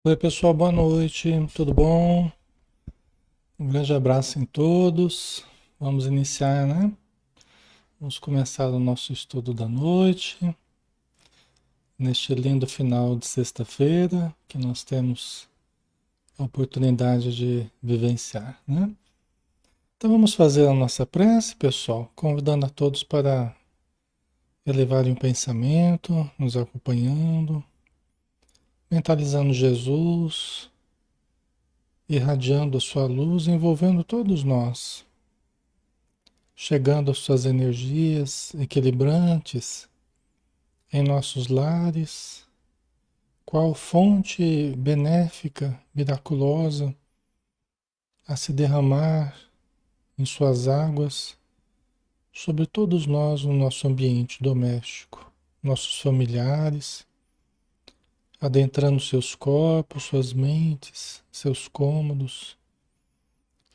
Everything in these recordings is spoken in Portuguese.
Oi, pessoal, boa noite, tudo bom? Um grande abraço em todos. Vamos iniciar, né? Vamos começar o nosso estudo da noite, neste lindo final de sexta-feira, que nós temos a oportunidade de vivenciar, né? Então vamos fazer a nossa prece, pessoal, convidando a todos para elevarem o pensamento, nos acompanhando, mentalizando Jesus, irradiando a sua luz, envolvendo todos nós, chegando às suas energias equilibrantes em nossos lares, qual fonte benéfica, miraculosa, a se derramar em suas águas sobre todos nós no nosso ambiente doméstico, nossos familiares, adentrando seus corpos, suas mentes, seus cômodos,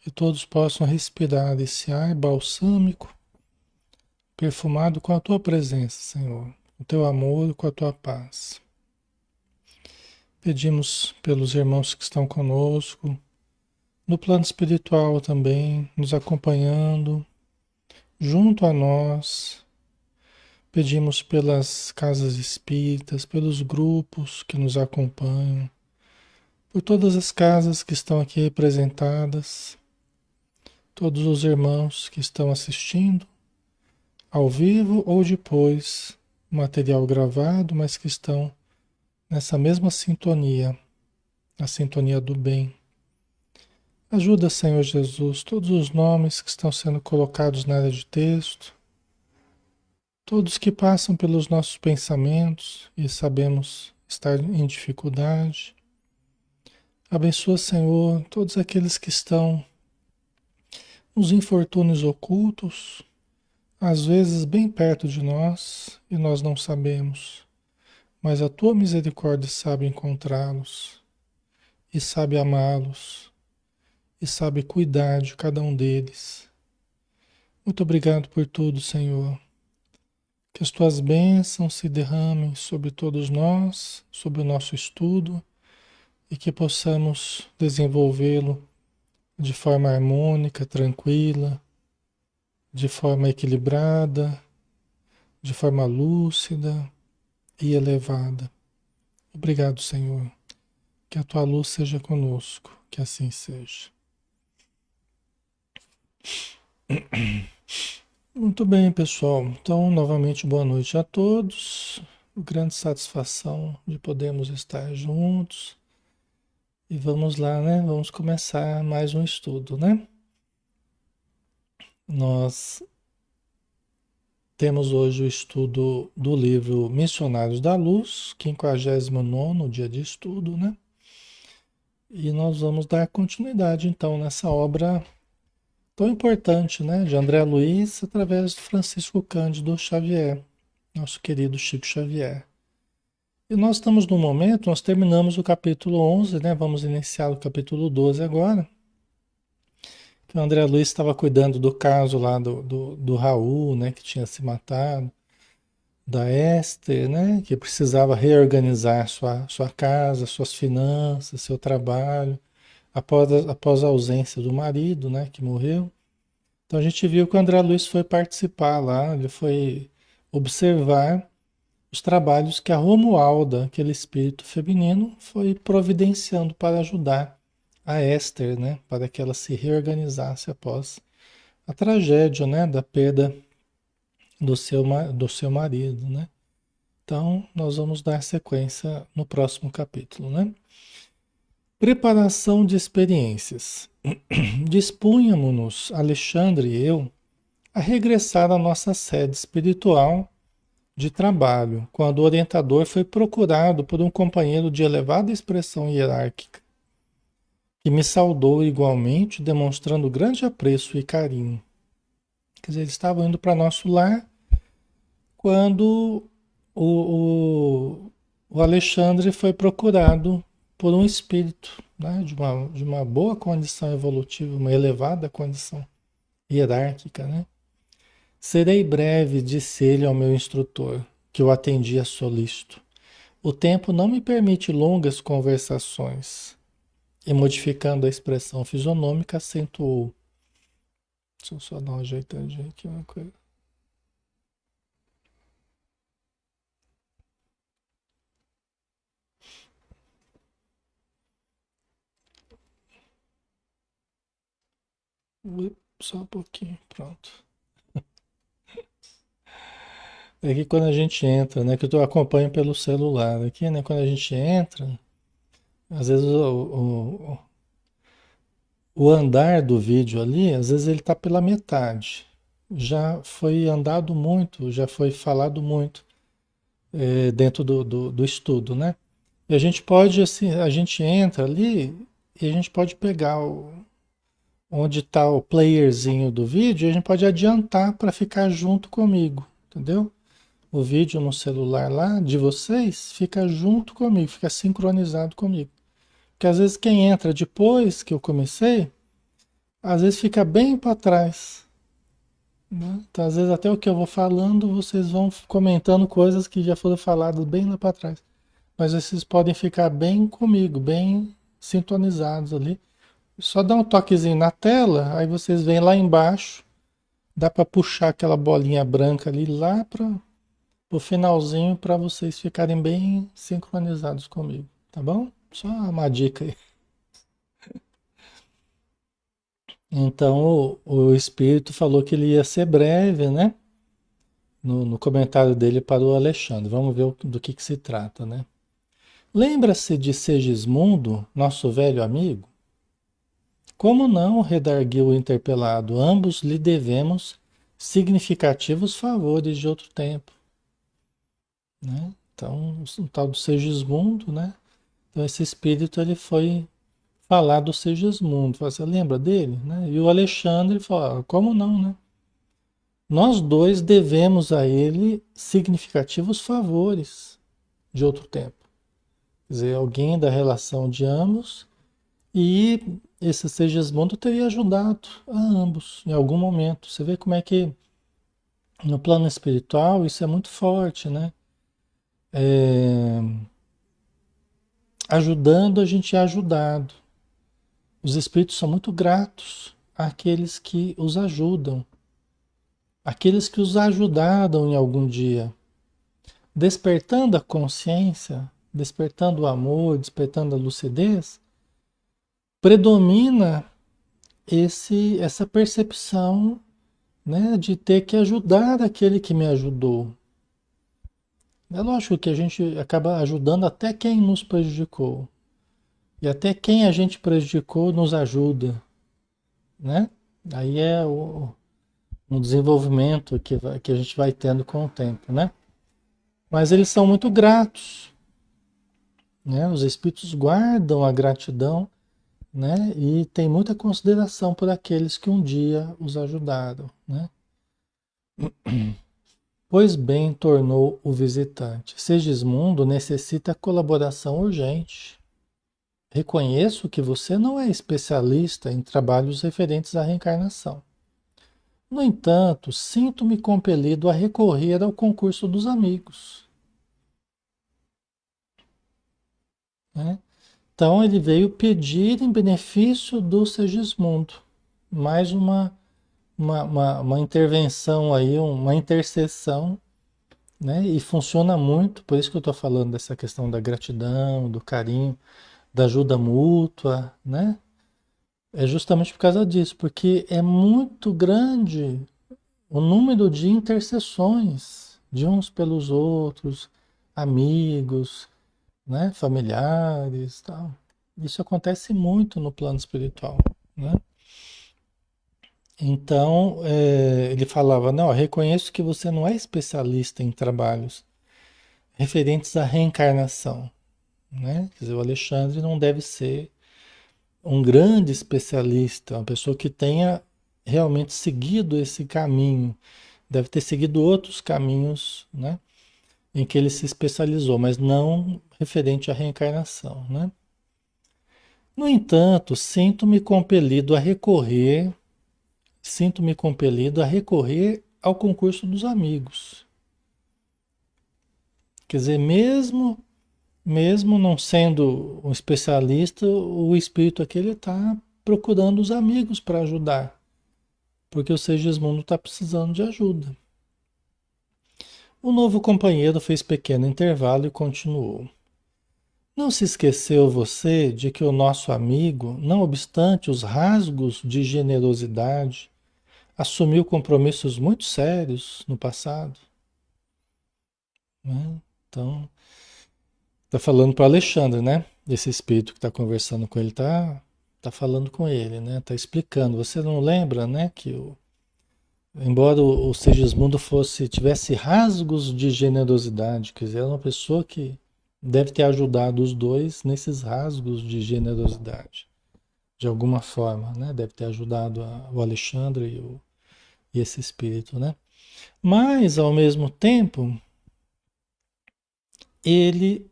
que todos possam respirar esse ar balsâmico, perfumado com a tua presença, Senhor, o teu amor, com a tua paz. Pedimos pelos irmãos que estão conosco, no plano espiritual também, nos acompanhando, junto a nós. Pedimos pelas casas espíritas, pelos grupos que nos acompanham, por todas as casas que estão aqui representadas, todos os irmãos que estão assistindo, ao vivo ou depois, material gravado, mas que estão nessa mesma sintonia, a sintonia do bem. Ajuda, Senhor Jesus, todos os nomes que estão sendo colocados na área de texto, todos que passam pelos nossos pensamentos e sabemos estar em dificuldade. Abençoa, Senhor, todos aqueles que estão nos infortúnios ocultos, às vezes bem perto de nós e nós não sabemos, mas a tua misericórdia sabe encontrá-los e sabe amá-los e sabe cuidar de cada um deles. Muito obrigado por tudo, Senhor. Que as tuas bênçãos se derramem sobre todos nós, sobre o nosso estudo e que possamos desenvolvê-lo de forma harmônica, tranquila, de forma equilibrada, de forma lúcida e elevada. Obrigado, Senhor. Que a tua luz seja conosco, que assim seja. Muito bem, pessoal. Então, novamente, boa noite a todos. Grande satisfação de podermos estar juntos. E vamos lá, né? Vamos começar mais um estudo, né? Nós temos hoje o estudo do livro Missionários da Luz, 59º dia de estudo, né? E nós vamos dar continuidade, então, nessa obra tão importante, né? De André Luiz, através de Francisco Cândido Xavier, nosso querido Chico Xavier. E nós estamos no momento, nós terminamos o capítulo 11, né? Vamos iniciar o capítulo 12 agora. Que o André Luiz estava cuidando do caso lá do Raul, né? Que tinha se matado. Da Esther, né? Que precisava reorganizar sua casa, suas finanças, seu trabalho, após a ausência do marido, né? Que morreu. Então a gente viu que o André Luiz foi participar lá, ele foi observar os trabalhos que a Romualda, aquele espírito feminino, foi providenciando para ajudar a Esther, né? Para que ela se reorganizasse após a tragédia, né? Da perda do seu marido, né? Então, nós vamos dar sequência no próximo capítulo, né? Preparação de experiências. Dispunhamos-nos, Alexandre e eu, a regressar à nossa sede espiritual de trabalho, quando o orientador foi procurado por um companheiro de elevada expressão hierárquica, que me saudou igualmente, demonstrando grande apreço e carinho. Quer dizer, eles estavam indo para nosso lar quando o Alexandre foi procurado por um espírito, né, de uma boa condição evolutiva, uma elevada condição hierárquica, né? Serei breve, disse ele ao meu instrutor, que o atendia solícito. O tempo não me permite longas conversações. E modificando a expressão fisionômica, acentuou. Deixa eu só dar uma ajeitadinha aqui uma coisa. Só um pouquinho, pronto. É que quando a gente entra, né? Que eu acompanho pelo celular aqui, né? Quando a gente entra, às vezes o andar do vídeo ali, às vezes ele está pela metade. Já foi andado muito, já foi falado muito dentro do estudo, né? E a gente pode, assim, a gente entra ali e a gente pode pegar onde está o playerzinho do vídeo e a gente pode adiantar para ficar junto comigo, entendeu? O vídeo no celular lá de vocês fica junto comigo, fica sincronizado comigo. Porque às vezes quem entra depois que eu comecei, às vezes fica bem para trás, né? Então, às vezes até o que eu vou falando, vocês vão comentando coisas que já foram faladas bem lá para trás. Mas vocês podem ficar bem comigo, bem sintonizados ali. Só dá um toquezinho na tela, aí vocês vêm lá embaixo, dá para puxar aquela bolinha branca ali lá para o finalzinho para vocês ficarem bem sincronizados comigo, tá bom? Só uma dica aí. Então o espírito falou que ele ia ser breve, né? No comentário dele para o Alexandre. Vamos ver do que se trata, né? Lembra-se de Segismundo, nosso velho amigo? Como não, redarguiu o interpelado, ambos lhe devemos significativos favores de outro tempo, né? Então, o tal do Segismundo, né? Então, esse espírito ele foi falar do Segismundo. Você lembra dele, né? E o Alexandre falou, como não, né? Nós dois devemos a ele significativos favores de outro tempo. Quer dizer, alguém da relação de ambos e esse Segismundo teria ajudado a ambos em algum momento. Você vê como é que no plano espiritual isso é muito forte, né? É, ajudando a gente é ajudado. Os espíritos são muito gratos àqueles que os ajudam, àqueles que os ajudaram em algum dia, despertando a consciência, despertando o amor, despertando a lucidez, predomina essa percepção, né, de ter que ajudar aquele que me ajudou. É lógico que a gente acaba ajudando até quem nos prejudicou. E até quem a gente prejudicou nos ajuda, né? Aí é um desenvolvimento que a gente vai tendo com o tempo, né? Mas eles são muito gratos, né? Os espíritos guardam a gratidão, né? E tem muita consideração por aqueles que um dia os ajudaram, né? Pois bem, tornou o visitante. Segismundo necessita colaboração urgente. Reconheço que você não é especialista em trabalhos referentes à reencarnação. No entanto, sinto-me compelido a recorrer ao concurso dos amigos, né? Então ele veio pedir em benefício do Segismundo. Mais uma intervenção aí, uma intercessão, né? E funciona muito, por isso que eu estou falando dessa questão da gratidão, do carinho, da ajuda mútua, né? É justamente por causa disso, porque é muito grande o número de intercessões de uns pelos outros, amigos, né? Familiares, tal. Isso acontece muito no plano espiritual, né? Então, ele falava, não, reconheço que você não é especialista em trabalhos referentes à reencarnação, né? Quer dizer, o Alexandre não deve ser um grande especialista, uma pessoa que tenha realmente seguido esse caminho, deve ter seguido outros caminhos, né? Em que ele se especializou, mas não referente à reencarnação, né? No entanto, sinto-me compelido a recorrer ao concurso dos amigos. Quer dizer, mesmo Mesmo não sendo um especialista, o espírito aqui ele está procurando os amigos para ajudar, porque o Segismundo está precisando de ajuda. O novo companheiro fez pequeno intervalo e continuou. Não se esqueceu você de que o nosso amigo, não obstante os rasgos de generosidade, assumiu compromissos muito sérios no passado, né? Então, tá falando para Alexandre, né? Esse espírito que está conversando com ele tá falando com ele, né? Tá explicando. Você não lembra, né, que embora o Segismundo tivesse rasgos de generosidade, quer dizer, era uma pessoa que deve ter ajudado os dois nesses rasgos de generosidade, de alguma forma, né? Deve ter ajudado o Alexandre e esse espírito, né? Mas, ao mesmo tempo, ele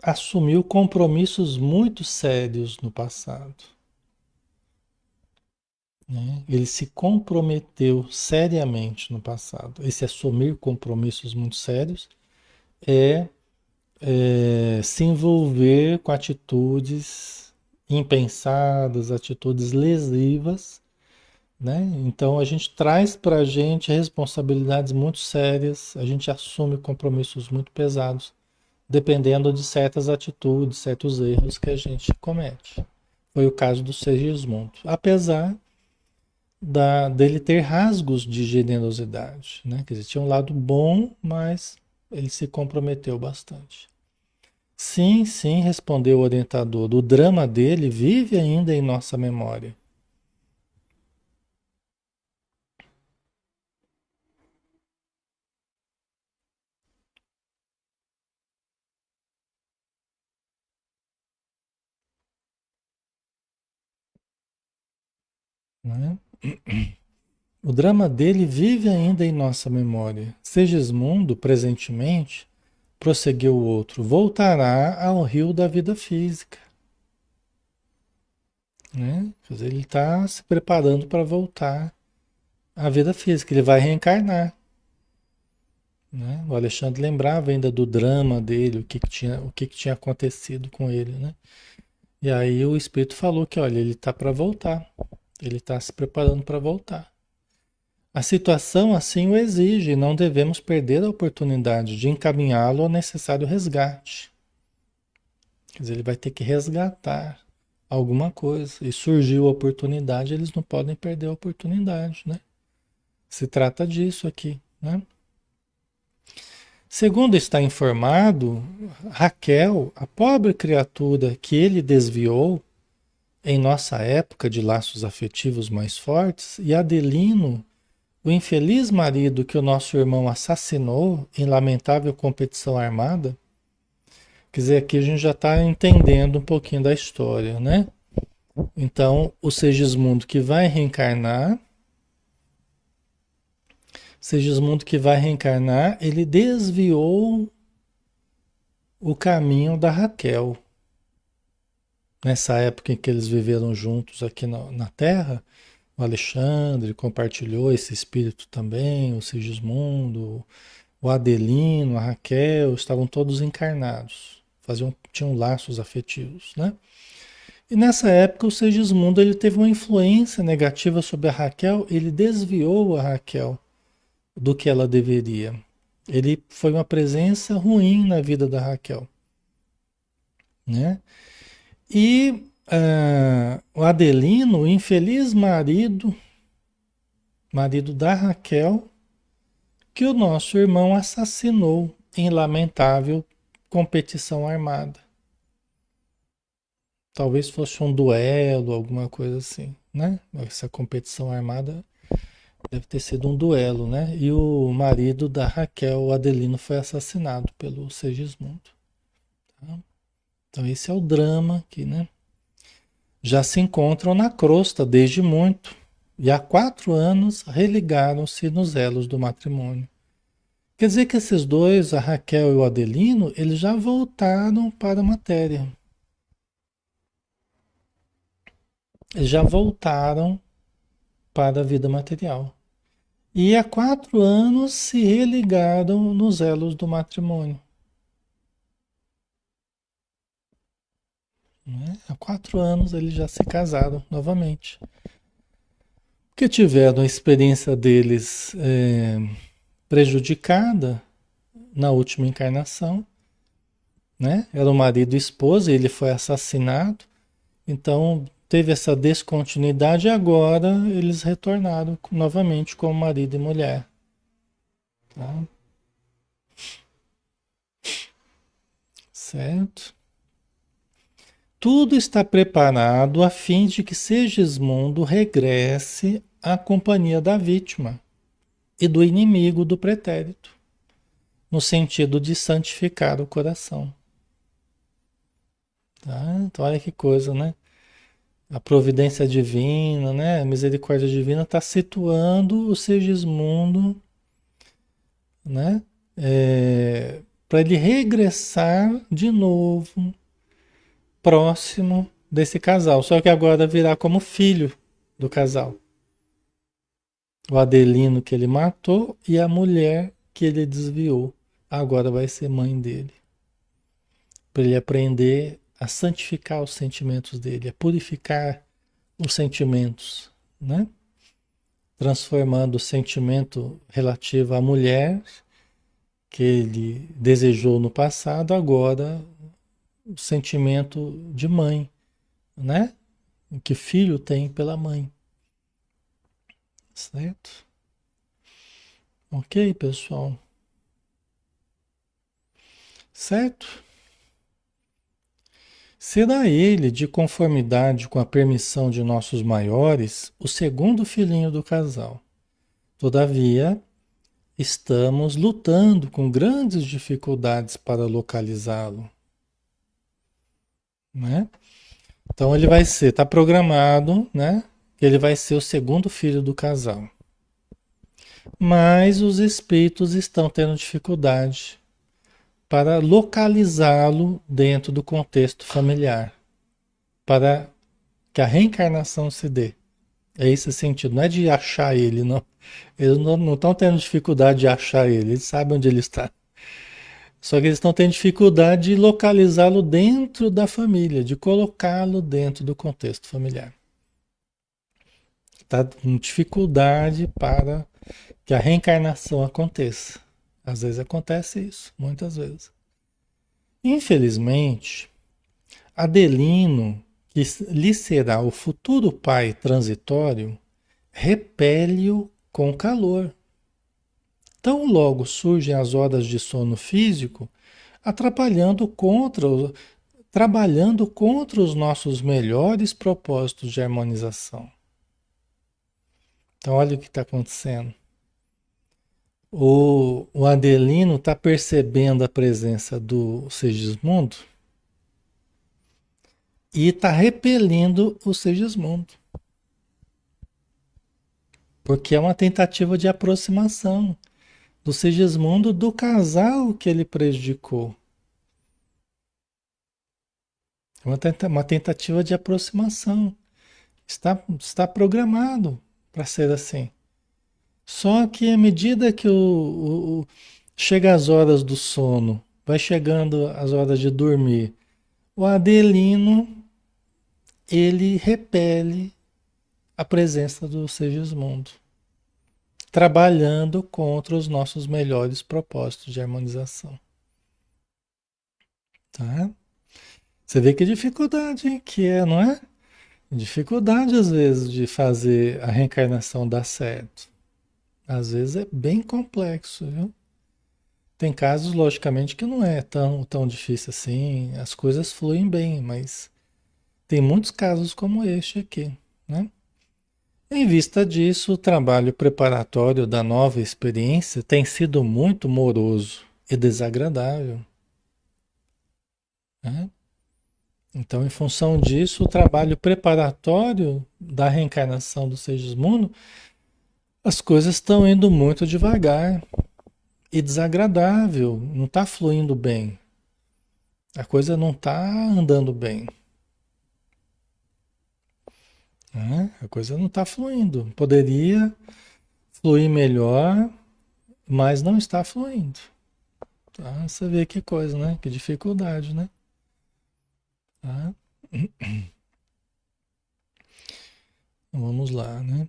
assumiu compromissos muito sérios no passado, né? Ele se comprometeu seriamente no passado. Esse assumir compromissos muito sérios é, se envolver com atitudes impensadas, atitudes lesivas, né? Então a gente traz para a gente responsabilidades muito sérias, a gente assume compromissos muito pesados, dependendo de certas atitudes, certos erros que a gente comete. Foi o caso do Segismundo. Apesar dele ter rasgos de generosidade, né? Quer dizer, tinha um lado bom, mas ele se comprometeu bastante. Sim, sim, respondeu o orientador. O drama dele vive ainda em nossa memória. Né? O drama dele vive ainda em nossa memória. Segismundo, presentemente, prosseguiu o outro, voltará ao rio da vida física. Né? Quer dizer, ele está se preparando para voltar à vida física, ele vai reencarnar. Né? O Alexandre lembrava ainda do drama dele, o que tinha acontecido com ele. Né? E aí o Espírito falou que, olha, ele está para voltar, ele está se preparando para voltar. A situação assim o exige e não devemos perder a oportunidade de encaminhá-lo ao necessário resgate. Quer dizer, ele vai ter que resgatar alguma coisa. E surgiu a oportunidade, eles não podem perder a oportunidade, né? Se trata disso aqui, né? Segundo está informado, Raquel, a pobre criatura que ele desviou em nossa época de laços afetivos mais fortes, e Adelino, o infeliz marido que o nosso irmão assassinou em lamentável competição armada. Quer dizer, aqui a gente já está entendendo um pouquinho da história, né? Então, o Segismundo que vai reencarnar, ele desviou o caminho da Raquel. Nessa época em que eles viveram juntos aqui na Terra, o Alexandre compartilhou esse espírito também, o Sigismundo, o Adelino, a Raquel, estavam todos encarnados, tinham laços afetivos, né? E nessa época o Sigismundo ele teve uma influência negativa sobre a Raquel, ele desviou a Raquel do que ela deveria. Ele foi uma presença ruim na vida da Raquel, né? E o Adelino, o infeliz marido da Raquel, que o nosso irmão assassinou em lamentável competição armada. Talvez fosse um duelo, alguma coisa assim, né? Essa competição armada deve ter sido um duelo, né? E o marido da Raquel, o Adelino, foi assassinado pelo Segismundo. Tá? Então esse é o drama aqui, né? Já se encontram na crosta desde muito, e há 4 anos religaram-se nos elos do matrimônio. Quer dizer que esses dois, a Raquel e o Adelino, eles já voltaram para a matéria. Eles já voltaram para a vida material. E há 4 anos se religaram nos elos do matrimônio. né? Há 4 anos eles já se casaram novamente. Porque tiveram a experiência deles prejudicada na última encarnação, né? Era o marido e esposa, e ele foi assassinado. Então teve essa descontinuidade e agora eles retornaram novamente como marido e mulher. Tá? Certo? Tudo está preparado a fim de que Segismundo regresse à companhia da vítima e do inimigo do pretérito, no sentido de santificar o coração. Tá? Então, olha que coisa, né? A providência divina, né? A misericórdia divina está situando o Segismundo, né? Para ele regressar de novo próximo desse casal, só que agora virá como filho do casal. O Adelino que ele matou e a mulher que ele desviou, agora vai ser mãe dele. Para ele aprender a santificar os sentimentos dele, a purificar os sentimentos, né? Transformando o sentimento relativo à mulher que ele desejou no passado, agora o sentimento de mãe, né? Que filho tem pela mãe, certo? Ok, pessoal? Certo? Será ele, de conformidade com a permissão de nossos maiores, o segundo filhinho do casal. Todavia, estamos lutando com grandes dificuldades para localizá-lo, né? Então ele vai ser, está programado, né? Que ele vai ser o segundo filho do casal. Mas os espíritos estão tendo dificuldade para localizá-lo dentro do contexto familiar, para que a reencarnação se dê. É esse o sentido, não é de achar ele, não. Eles não estão tendo dificuldade de achar ele, eles sabem onde ele está. Só que eles estão tendo dificuldade de localizá-lo dentro da família, de colocá-lo dentro do contexto familiar. Está com dificuldade para que a reencarnação aconteça. Às vezes acontece isso, muitas vezes. Infelizmente, Adelino, que lhe será o futuro pai transitório, repele-o com calor. Tão logo surgem as horas de sono físico, atrapalhando contra, trabalhando contra os nossos melhores propósitos de harmonização. Então, olha o que está acontecendo. O Adelino está percebendo a presença do Segismundo e está repelindo o Segismundo. Porque é uma tentativa de aproximação do Segismundo do casal que ele prejudicou. É uma tentativa de aproximação. Está programado para ser assim. Só que à medida que chega as horas do sono, vai chegando as horas de dormir, o Adelino, ele repele a presença do Segismundo, trabalhando contra os nossos melhores propósitos de harmonização. Tá? Você vê que dificuldade que é, não é? Dificuldade às vezes de fazer a reencarnação dar certo. Às vezes é bem complexo, viu? Tem casos, logicamente, que não é tão difícil assim, as coisas fluem bem, mas tem muitos casos como este aqui, né? Em vista disso, o trabalho preparatório da nova experiência tem sido muito moroso e desagradável, né? Então, em função disso, o trabalho preparatório da reencarnação do Segismundo, as coisas estão indo muito devagar e desagradável, não está fluindo bem. A coisa não está andando bem, né? A coisa não está fluindo. Poderia fluir melhor, mas não está fluindo. Tá? Você vê que coisa, né? Que dificuldade, né? Tá? Então, vamos lá, né?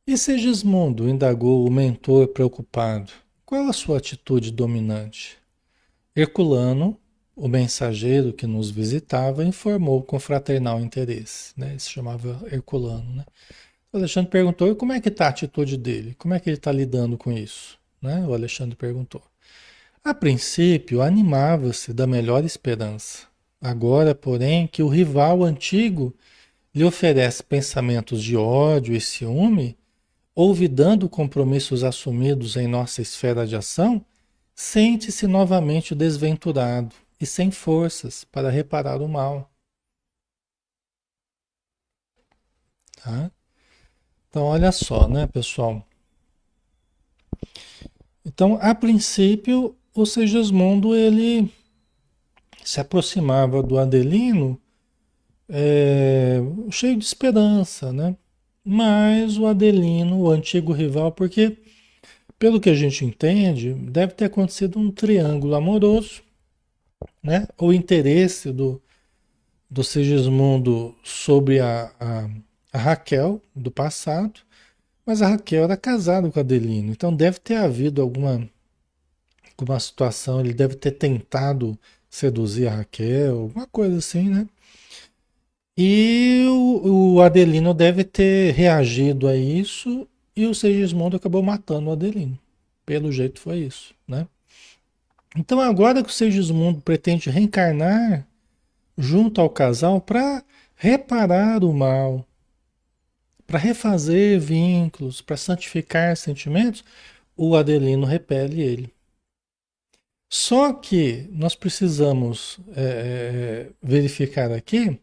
E Segismundo, indagou o mentor preocupado. Qual a sua atitude dominante? Herculano, o mensageiro que nos visitava, informou com fraternal interesse, né? Ele se chamava Herculano, né? O Alexandre perguntou, e como é que está a atitude dele? Como é que ele está lidando com isso? Né? O Alexandre perguntou. A princípio, animava-se da melhor esperança. Agora, porém, que o rival antigo lhe oferece pensamentos de ódio e ciúme, olvidando compromissos assumidos em nossa esfera de ação, sente-se novamente desventurado e sem forças para reparar o mal. Tá? Então, olha só, né, pessoal? Então, a princípio, o Segismundo ele se aproximava do Adelino cheio de esperança, né? Mas o Adelino, o antigo rival, porque pelo que a gente entende, deve ter acontecido um triângulo amoroso, né? O interesse do Segismundo sobre a Raquel do passado, mas a Raquel era casada com o Adelino, então deve ter havido alguma situação, ele deve ter tentado seduzir a Raquel, alguma coisa assim, né? E o Adelino deve ter reagido a isso e o Segismundo acabou matando o Adelino. Pelo jeito foi isso, né? Então agora que o Segismundo pretende reencarnar junto ao casal para reparar o mal, para refazer vínculos, para santificar sentimentos, o Adelino repele ele. Só que nós precisamos verificar aqui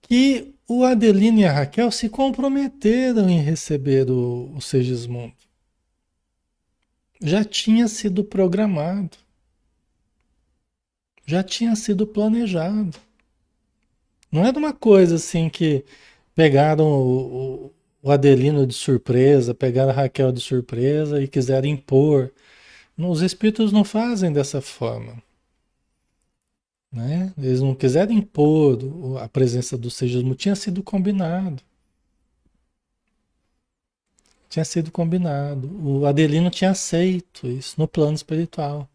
que o Adelino e a Raquel se comprometeram em receber o Segismundo. Já tinha sido programado, já tinha sido planejado. Não era uma coisa assim que pegaram o Adelino de surpresa, pegaram a Raquel de surpresa e quiseram impor. Os espíritos não fazem dessa forma. Né? Eles não quiseram impor a presença do Segismundo, tinha sido combinado. Tinha sido combinado. O Adelino tinha aceito isso no plano espiritual.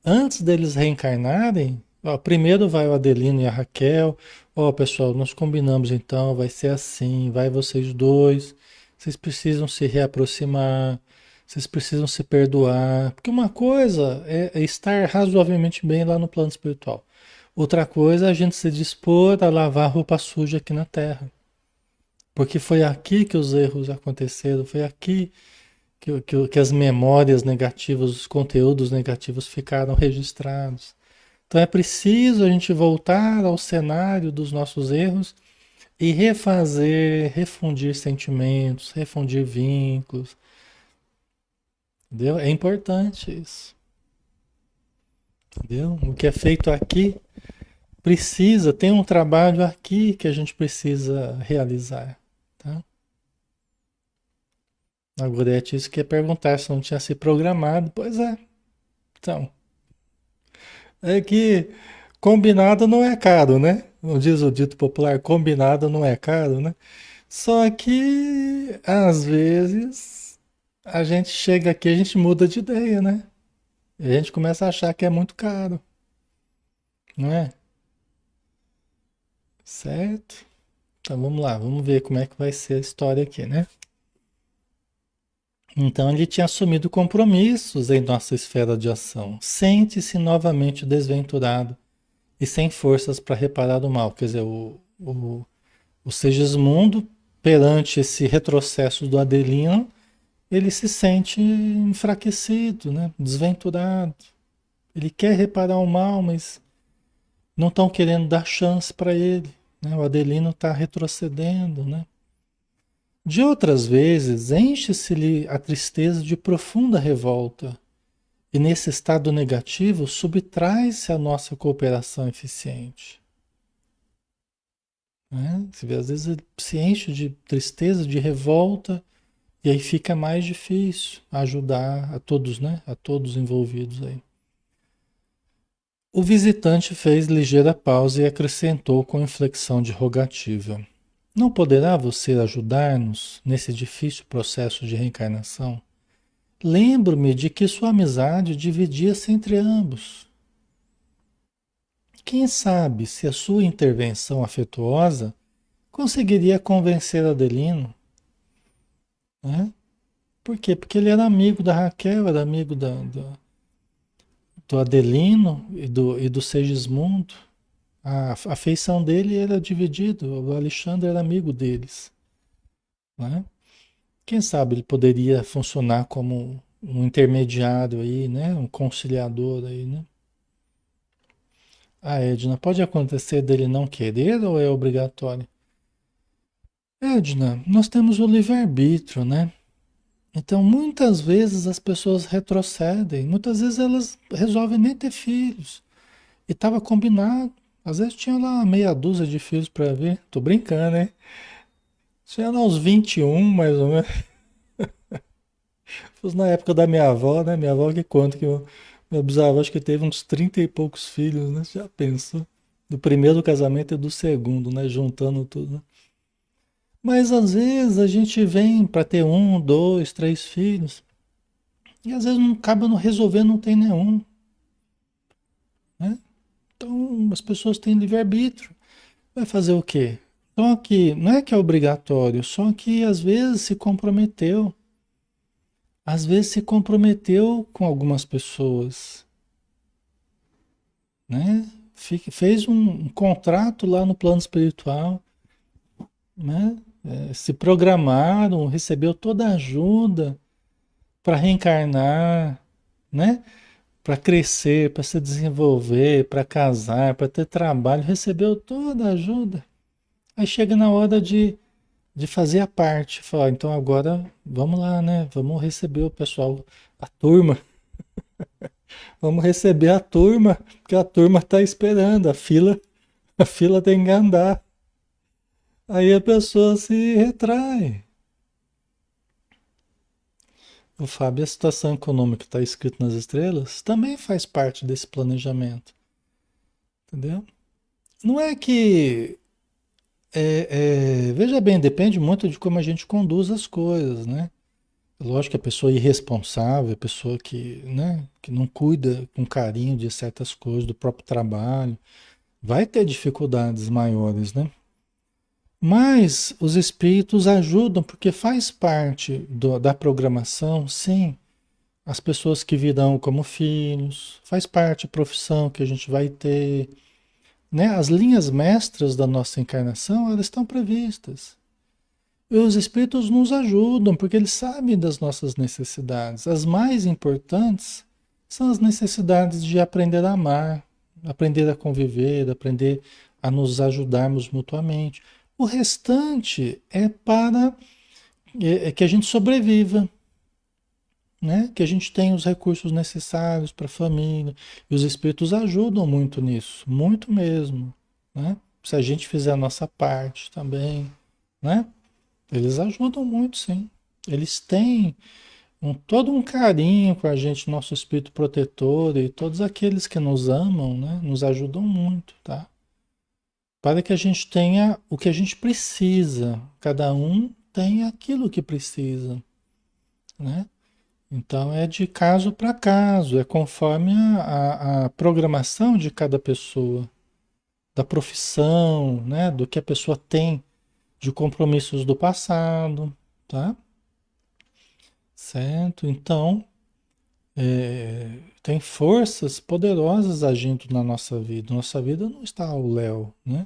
Antes deles reencarnarem, ó, primeiro vai o Adelino e a Raquel. Ó, pessoal, nós combinamos então, vai ser assim, vai vocês dois. Vocês precisam se reaproximar, vocês precisam se perdoar. Porque uma coisa é estar razoavelmente bem lá no plano espiritual. Outra coisa é a gente se dispor a lavar roupa suja aqui na Terra. Porque foi aqui que os erros aconteceram, foi aqui que as memórias negativas, os conteúdos negativos ficaram registrados. Então é preciso a gente voltar ao cenário dos nossos erros e refazer, refundir sentimentos, refundir vínculos. Entendeu? É importante isso. Entendeu? O que é feito aqui precisa, tem um trabalho aqui que a gente precisa realizar. Tá? A Gorete isso quer perguntar se não tinha se programado. Pois é. Então, é que combinado não é caro, né? Não diz o dito popular, combinado não é caro, né? Só que às vezes a gente chega aqui, a gente muda de ideia, né? E a gente começa a achar que é muito caro, não é? Certo? Então vamos lá, vamos ver como é que vai ser a história aqui, né? Então ele tinha assumido compromissos em nossa esfera de ação. Sente-se novamente desventurado e sem forças para reparar o mal. Quer dizer, o Segismundo, perante esse retrocesso do Adelino, ele se sente enfraquecido, né? Desventurado. Ele quer reparar o mal, mas não estão querendo dar chance para ele. Né? O Adelino está retrocedendo, né? De outras vezes, enche-se-lhe a tristeza de profunda revolta, e nesse estado negativo subtrai-se a nossa cooperação eficiente. Né? Você vê, às vezes ele se enche de tristeza, de revolta, e aí fica mais difícil ajudar a todos, né? A todos envolvidos aí. O visitante fez ligeira pausa e acrescentou com inflexão de rogativa: Não poderá você ajudar-nos nesse difícil processo de reencarnação? Lembro-me de que sua amizade dividia-se entre ambos. Quem sabe se a sua intervenção afetuosa conseguiria convencer Adelino, né? Por quê? Porque ele era amigo da Raquel, era amigo do Adelino e do Segismundo. A afeição dele era dividida, o Alexandre era amigo deles, né? Quem sabe ele poderia funcionar como um intermediário aí, né? Um conciliador aí, né? Ah, Edna, pode acontecer dele não querer ou é obrigatório? Edna, nós temos o livre-arbítrio, né? Então, muitas vezes as pessoas retrocedem, muitas vezes elas resolvem nem ter filhos. E estava combinado. Às vezes tinha lá meia dúzia de filhos para ver. Tô brincando, hein? Tinha lá uns 21, mais ou menos. Fosse na época da minha avó, né? Minha avó que conta que meu bisavô acho que teve uns 30 e poucos filhos, né? Já pensou? Do primeiro casamento e do segundo, né? Juntando tudo, né? Mas às vezes a gente vem para ter um, dois, três filhos. E às vezes não acaba não resolvendo, não tem nenhum, né? Então as pessoas têm livre-arbítrio. Vai fazer o quê? Só que não é que é obrigatório, só que às vezes se comprometeu. Às vezes se comprometeu com algumas pessoas, né? Fez um contrato lá no plano espiritual, né? Se programaram, recebeu toda a ajuda para reencarnar, né? Para crescer, para se desenvolver, para casar, para ter trabalho, recebeu toda a ajuda. Aí chega na hora de fazer a parte, falar, então agora vamos lá, né? Vamos receber o pessoal, a turma, vamos receber a turma, porque a turma está esperando, a fila tem que andar. Aí a pessoa se retrai. O Fábio, a situação econômica que está escrito nas estrelas também faz parte desse planejamento, entendeu? Não é que veja bem, depende muito de como a gente conduz as coisas, né? Lógico que a pessoa irresponsável, a pessoa que, né, que não cuida com carinho de certas coisas, do próprio trabalho, vai ter dificuldades maiores, né? Mas os espíritos ajudam porque faz parte da programação, sim, as pessoas que virão como filhos, faz parte a profissão que a gente vai ter, né? As linhas mestras da nossa encarnação, elas estão previstas. E os espíritos nos ajudam, porque eles sabem das nossas necessidades. As mais importantes são as necessidades de aprender a amar, aprender a conviver, aprender a nos ajudarmos mutuamente. O restante é para que a gente sobreviva, né? Que a gente tenha os recursos necessários para a família. E os espíritos ajudam muito nisso, muito mesmo, né? Se a gente fizer a nossa parte também, né? Eles ajudam muito, sim. Eles têm todo um carinho com a gente, nosso espírito protetor e todos aqueles que nos amam, né? Nos ajudam muito, tá? Para que a gente tenha o que a gente precisa. Cada um tem aquilo que precisa, né? Então é de caso para caso, é conforme a programação de cada pessoa, da profissão, né? Do que a pessoa tem de compromissos do passado, tá? Certo? Então, tem forças poderosas agindo na nossa vida. Nossa vida não está ao léu, né?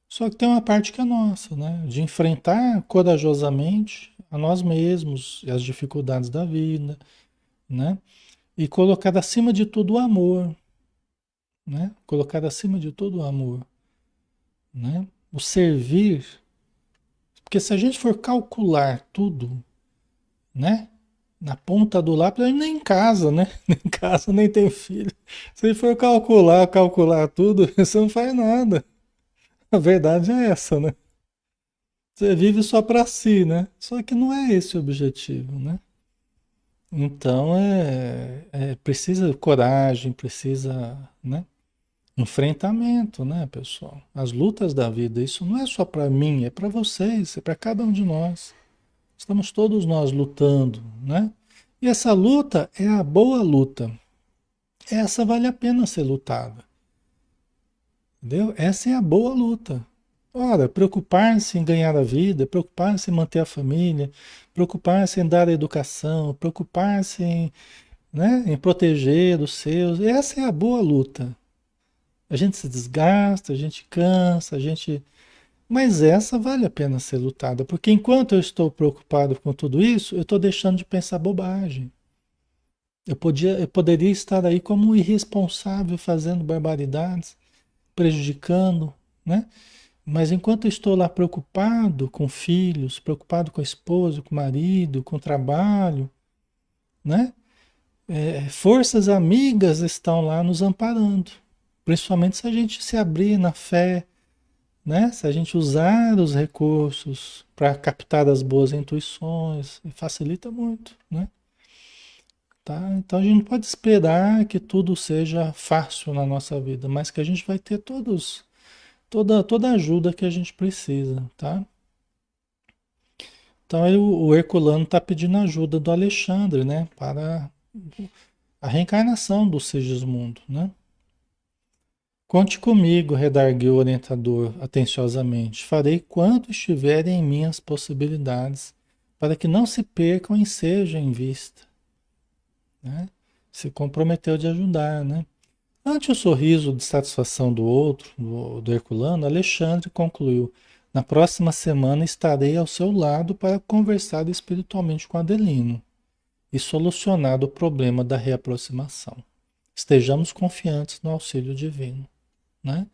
Só que tem uma parte que é nossa, né? De enfrentar corajosamente a nós mesmos e as dificuldades da vida, né? E colocar acima de tudo o amor, né? Colocar acima de tudo o amor, né? O servir. Porque se a gente for calcular tudo, né? Na ponta do lápis, a gente nem casa, né? Nem casa, nem tem filho. Se for calcular tudo, você não faz nada. A verdade é essa, né? Você vive só para si, né? Só que não é esse o objetivo, né? Então precisa coragem, precisa, né? Enfrentamento, né, pessoal? As lutas da vida, isso não é só para mim, é para vocês, é para cada um de nós. Estamos todos nós lutando, né? E essa luta é a boa luta. Essa vale a pena ser lutada, entendeu? Essa é a boa luta. Ora, preocupar-se em ganhar a vida, preocupar-se em manter a família, preocupar-se em dar a educação, preocupar-se em, né, em proteger os seus, essa é a boa luta. A gente se desgasta, a gente cansa, a gente. Mas essa vale a pena ser lutada, porque enquanto eu estou preocupado com tudo isso, eu estou deixando de pensar bobagem. Eu poderia estar aí como um irresponsável, fazendo barbaridades, prejudicando, né? Mas enquanto eu estou lá preocupado com filhos, preocupado com a esposa, com o marido, com o trabalho, né? Forças amigas estão lá nos amparando. Principalmente se a gente se abrir na fé, né? Se a gente usar os recursos para captar as boas intuições, facilita muito, né? Tá? Então a gente não pode esperar que tudo seja fácil na nossa vida, mas que a gente vai ter toda a ajuda que a gente precisa, tá? Então o Herculano está pedindo ajuda do Alexandre, né? Para a reencarnação do Sigismundo, né? Conte comigo, redarguiu o orientador atenciosamente. Farei quanto estiver em minhas possibilidades, para que não se percam e sejam em vista, né? Se comprometeu de ajudar, né? Ante o sorriso de satisfação do outro, do Herculano, Alexandre concluiu: na próxima semana estarei ao seu lado para conversar espiritualmente com Adelino e solucionar o problema da reaproximação. Estejamos confiantes no auxílio divino, né?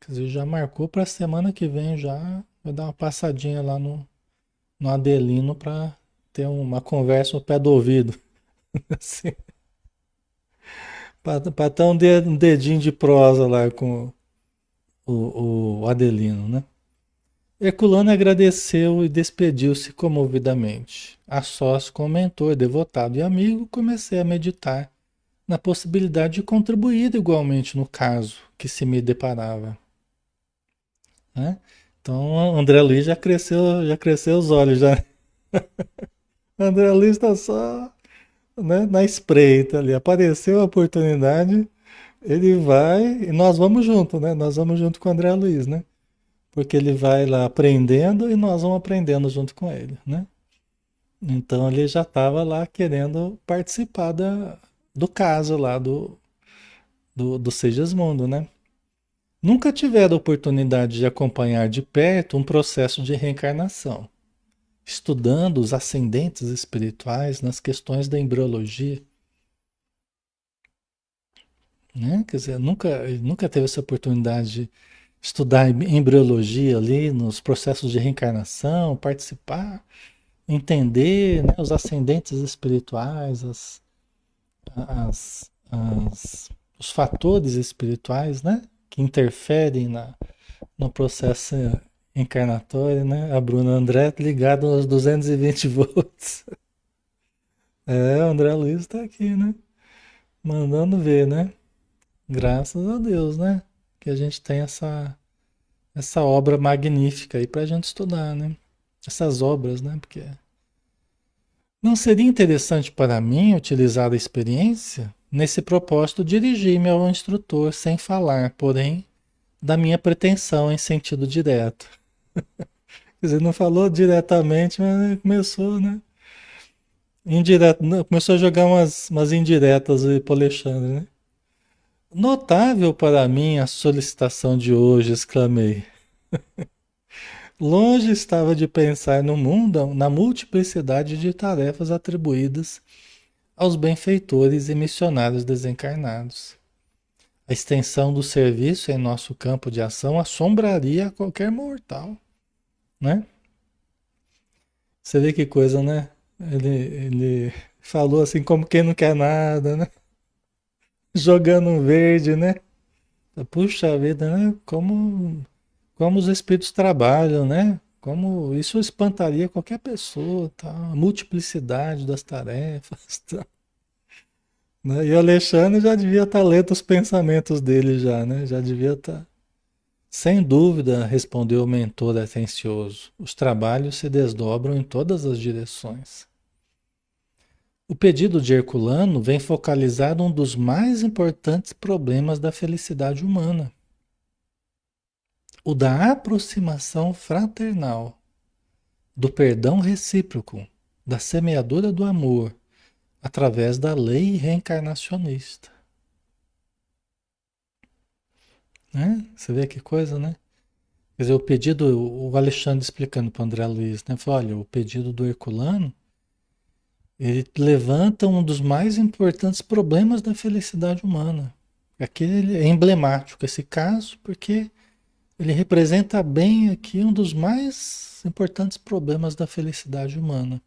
Quer dizer, já marcou para a semana que vem, já vai dar uma passadinha lá no Adelino para ter uma conversa no pé do ouvido. Assim, para ter um dedinho de prosa lá com o Adelino, né? Herculano agradeceu e despediu-se comovidamente. A sós, como mentor, devotado e amigo, comecei a meditar na possibilidade de contribuir igualmente no caso que se me deparava, né? Então, André Luiz já cresceu os olhos, já. André Luiz está só, né, na espreita ali. Apareceu a oportunidade, ele vai e nós vamos junto, né? Nós vamos junto com o André Luiz, né? Porque ele vai lá aprendendo e nós vamos aprendendo junto com ele, né? Então ele já estava lá querendo participar do caso lá do Segismundo, né? Nunca tiveram a oportunidade de acompanhar de perto um processo de reencarnação, estudando os ascendentes espirituais nas questões da embriologia, né? Quer dizer, nunca teve essa oportunidade de estudar embriologia ali nos processos de reencarnação, participar, entender, né, os ascendentes espirituais, os fatores espirituais, né, que interferem no processo encarnatório, né? A Bruna André ligado aos 220 volts. É, o André Luiz está aqui, né? Mandando ver, né? Graças a Deus, né? Que a gente tem essa obra magnífica aí para a gente estudar, né? Essas obras, né? Porque não seria interessante para mim utilizar a experiência nesse propósito dirigir-me ao instrutor sem falar, porém, da minha pretensão em sentido direto. Quer dizer, não falou diretamente, mas começou, né? Indireto, começou a jogar umas indiretas aí pro Alexandre, né? Notável para mim a solicitação de hoje, exclamei. Longe estava de pensar no mundo, na multiplicidade de tarefas atribuídas aos benfeitores e missionários desencarnados. A extensão do serviço em nosso campo de ação assombraria qualquer mortal, né? Você vê que coisa, né? Ele falou assim como quem não quer nada, né? Jogando um verde, né? Puxa vida, né? Como os espíritos trabalham, né? Como isso espantaria qualquer pessoa, tá? A multiplicidade das tarefas, tá? Né? E o Alexandre já devia estar lendo os pensamentos dele já, né? Já devia estar. Sem dúvida, respondeu o mentor atencioso, os trabalhos se desdobram em todas as direções. O pedido de Herculano vem focalizar um dos mais importantes problemas da felicidade humana, o da aproximação fraternal, do perdão recíproco, da semeadura do amor, através da lei reencarnacionista. Né? Você vê que coisa, né? Quer dizer, o pedido, o Alexandre explicando para o André Luiz, né? Falou, olha, o pedido do Herculano, ele levanta um dos mais importantes problemas da felicidade humana. Aquele é emblemático esse caso, porque ele representa bem aqui um dos mais importantes problemas da felicidade humana,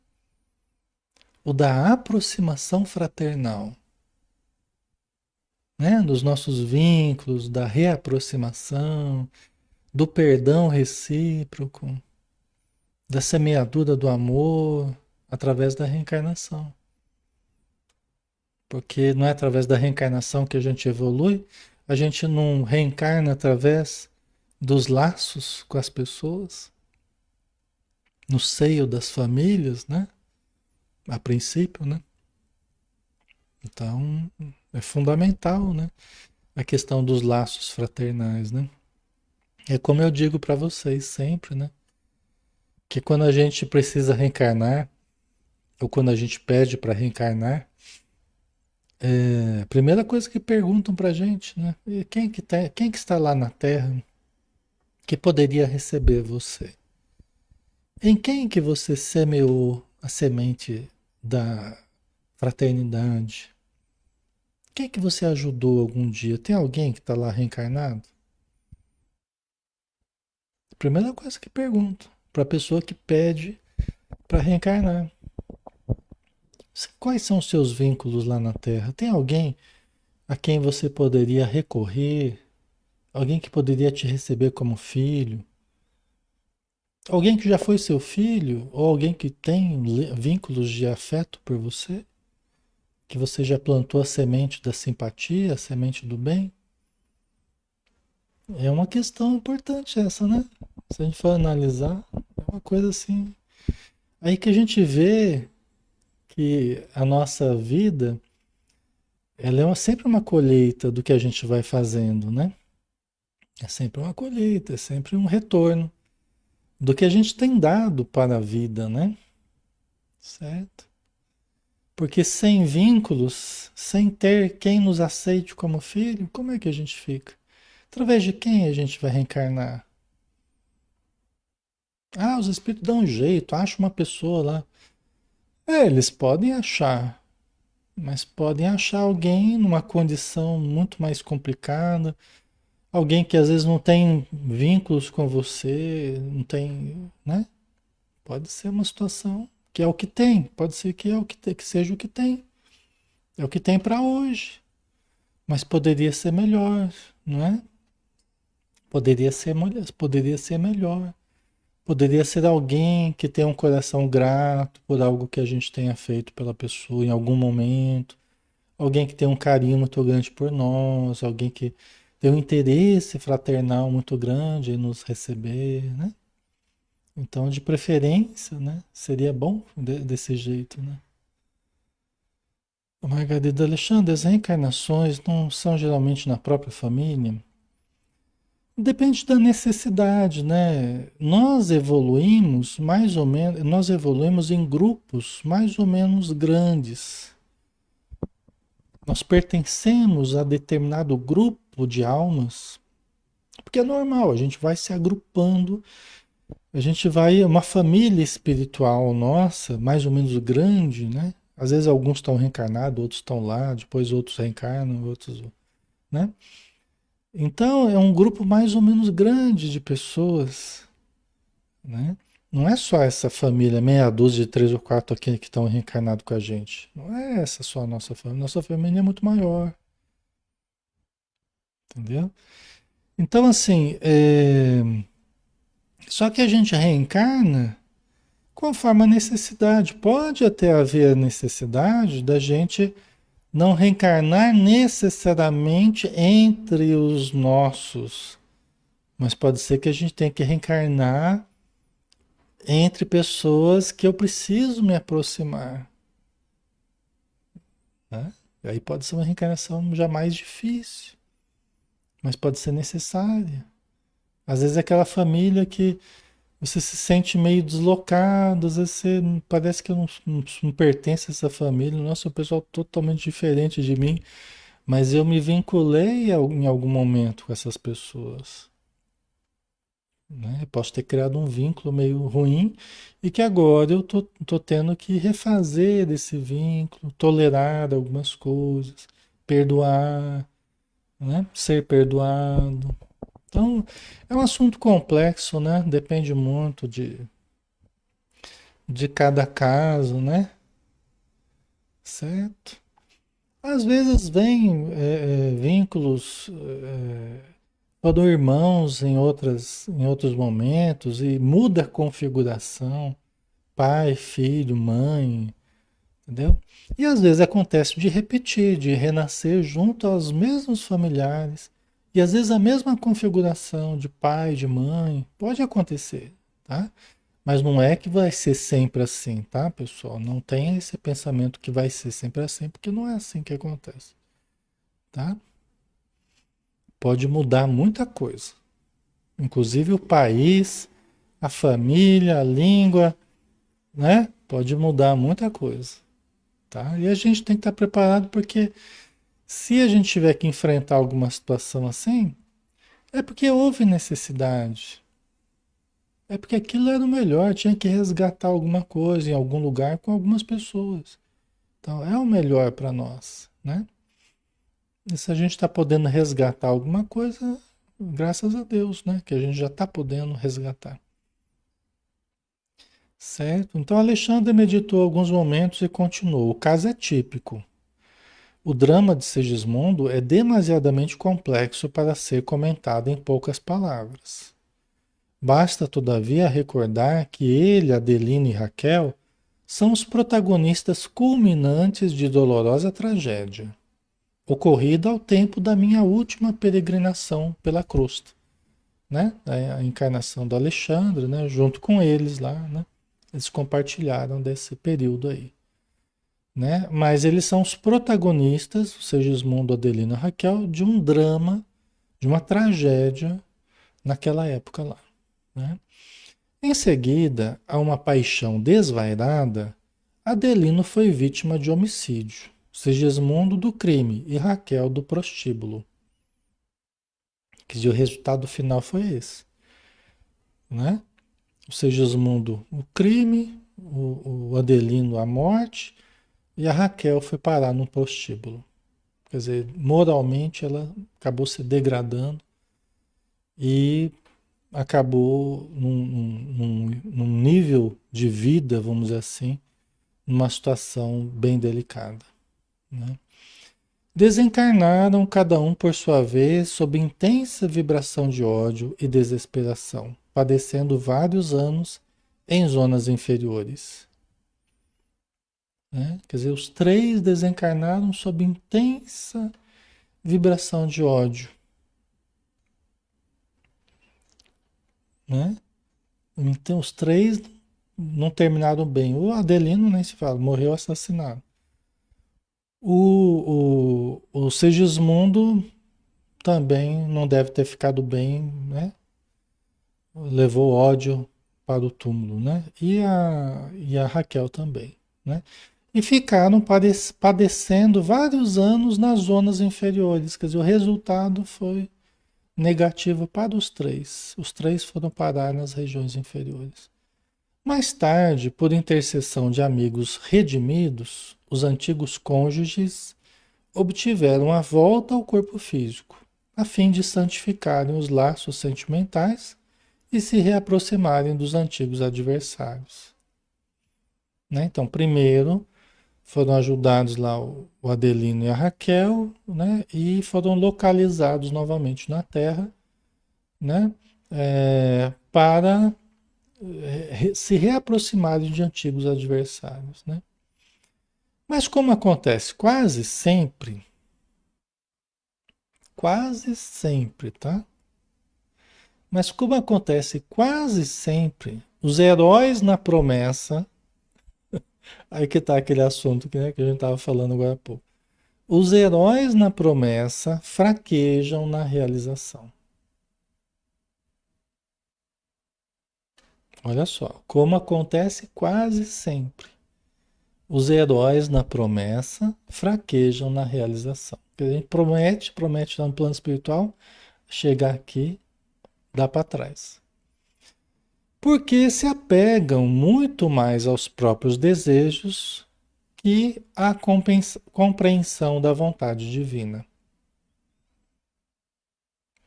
o da aproximação fraternal, né? Dos nossos vínculos, da reaproximação, do perdão recíproco, da semeadura do amor através da reencarnação. Porque não é através da reencarnação que a gente evolui, a gente não reencarna através dos laços com as pessoas, no seio das famílias, né? A princípio, né? Então, é fundamental, né? A questão dos laços fraternais, né? É como eu digo para vocês sempre, né? Que quando a gente precisa reencarnar, ou quando a gente pede para reencarnar, a primeira coisa que perguntam pra gente, né? E quem que está lá na Terra que poderia receber você? Em quem que você semeou a semente da fraternidade? Quem que você ajudou algum dia? Tem alguém que está lá reencarnado? Primeira coisa que pergunto para a pessoa que pede para reencarnar. Quais são os seus vínculos lá na Terra? Tem alguém a quem você poderia recorrer? Alguém que poderia te receber como filho? Alguém que já foi seu filho? Ou alguém que tem vínculos de afeto por você? Que você já plantou a semente da simpatia, a semente do bem? É uma questão importante essa, né? Se a gente for analisar, é uma coisa assim. Aí que a gente vê que a nossa vida, ela é sempre uma colheita do que a gente vai fazendo, né? É sempre uma colheita, é sempre um retorno do que a gente tem dado para a vida, né? Certo? Porque sem vínculos, sem ter quem nos aceite como filho, como é que a gente fica? Através de quem a gente vai reencarnar? Ah, os espíritos dão um jeito, acha uma pessoa lá. É, eles podem achar, mas podem achar alguém numa condição muito mais complicada, alguém que às vezes não tem vínculos com você, não tem, né? Pode ser uma situação que é o que tem, pode ser que é o que, que seja o que tem, é o que tem para hoje, mas poderia ser melhor, não é? Poderia ser melhor. Poderia ser alguém que tem um coração grato por algo que a gente tenha feito pela pessoa em algum momento, alguém que tem um carinho muito grande por nós, alguém que tem um interesse fraternal muito grande em nos receber, né? Então, de preferência, né? Seria bom desse jeito, né? Margarida Alexandre, as reencarnações não são geralmente na própria família? Depende da necessidade, né? Nós evoluímos mais ou menos, nós evoluímos em grupos mais ou menos grandes. Nós pertencemos a determinado grupo de almas, porque é normal, a gente vai se agrupando, a gente vai, uma família espiritual nossa, mais ou menos grande, né? Às vezes alguns estão reencarnados, outros estão lá, depois outros reencarnam, outros, né? Então é um grupo mais ou menos grande de pessoas, né? Não é só essa família, meia dúzia de três ou quatro aqui que estão reencarnados com a gente. Não é essa só a nossa família. Nossa família é muito maior, entendeu? Então, assim, só que a gente reencarna conforme a necessidade. Pode até haver a necessidade da gente Não reencarnar necessariamente entre os nossos, mas pode ser que a gente tenha que reencarnar entre pessoas que eu preciso me aproximar, né? Aí pode ser uma reencarnação já mais difícil, mas pode ser necessária. Às vezes é aquela família que você se sente meio deslocado, às vezes você parece que eu não pertence a essa família, nossa, o pessoal totalmente diferente de mim, mas eu me vinculei em algum momento com essas pessoas, né? Eu posso ter criado um vínculo meio ruim e que agora eu tô tendo que refazer esse vínculo, tolerar algumas coisas, perdoar, né? Ser perdoado. Então, é um assunto complexo, né? Depende muito de cada caso, né? Certo? Às vezes vem vínculos foram irmãos em outros momentos e muda a configuração, pai, filho, mãe, entendeu? E às vezes acontece de repetir, de renascer junto aos mesmos familiares. E às vezes a mesma configuração de pai, de mãe, pode acontecer, tá? Mas não é que vai ser sempre assim, tá, pessoal? Não tem esse pensamento que vai ser sempre assim, porque não é assim que acontece, tá? Pode mudar muita coisa, inclusive o país, a família, a língua, né? Pode mudar muita coisa, tá? E a gente tem que estar preparado porque se a gente tiver que enfrentar alguma situação assim, é porque houve necessidade. É porque aquilo era o melhor, tinha que resgatar alguma coisa em algum lugar com algumas pessoas. Então, é o melhor para nós, né? E se a gente está podendo resgatar alguma coisa, graças a Deus, né? Que a gente já está podendo resgatar. Certo? Então, Alexandre meditou alguns momentos e continuou. O caso é típico. O drama de Segismundo é demasiadamente complexo para ser comentado em poucas palavras. Basta, todavia, recordar que ele, Adelina e Raquel são os protagonistas culminantes de dolorosa tragédia, ocorrida ao tempo da minha última peregrinação pela crosta, né? A encarnação do Alexandre, né? Junto com eles lá, né? Eles compartilharam desse período aí, né? Mas eles são os protagonistas, o Segismundo, Adelina e Raquel, de um drama, de uma tragédia naquela época lá, né? Em seguida, a uma paixão desvairada, Adelino foi vítima de homicídio, Segismundo do crime e Raquel do prostíbulo. Quer dizer, o resultado final foi esse, né? O Segismundo, o crime, o Adelino, a morte, e a Raquel foi parar no prostíbulo. Quer dizer, moralmente ela acabou se degradando e acabou num nível de vida, vamos dizer assim, numa situação bem delicada, né? Desencarnaram cada um por sua vez sob intensa vibração de ódio e desesperação, padecendo vários anos em zonas inferiores, né? Quer dizer, os três desencarnaram sob intensa vibração de ódio, né? Então os três não terminaram bem. O Adelino nem se fala, morreu assassinado. O Segismundo também não deve ter ficado bem, né? Levou ódio para o túmulo, né? E a Raquel também, né? E ficaram padecendo vários anos nas zonas inferiores. Quer dizer, o resultado foi negativo para os três. Os três foram parar nas regiões inferiores. Mais tarde, por intercessão de amigos redimidos, os antigos cônjuges obtiveram a volta ao corpo físico, a fim de santificarem os laços sentimentais e se reaproximarem dos antigos adversários, né? Então, primeiro foram ajudados lá o Adelino e a Raquel, né? E foram localizados novamente na Terra, né? Para se reaproximarem de antigos adversários, né? Mas como acontece quase sempre, tá? Mas como acontece quase sempre, os heróis na promessa, aí que tá aquele assunto que, né, que a gente tava falando agora há pouco. Os heróis na promessa fraquejam na realização. Olha só, como acontece quase sempre. Os heróis na promessa fraquejam na realização. Porque a gente promete, promete lá no plano espiritual, chegar aqui, dá para trás. Porque se apegam muito mais aos próprios desejos que à compreensão da vontade divina.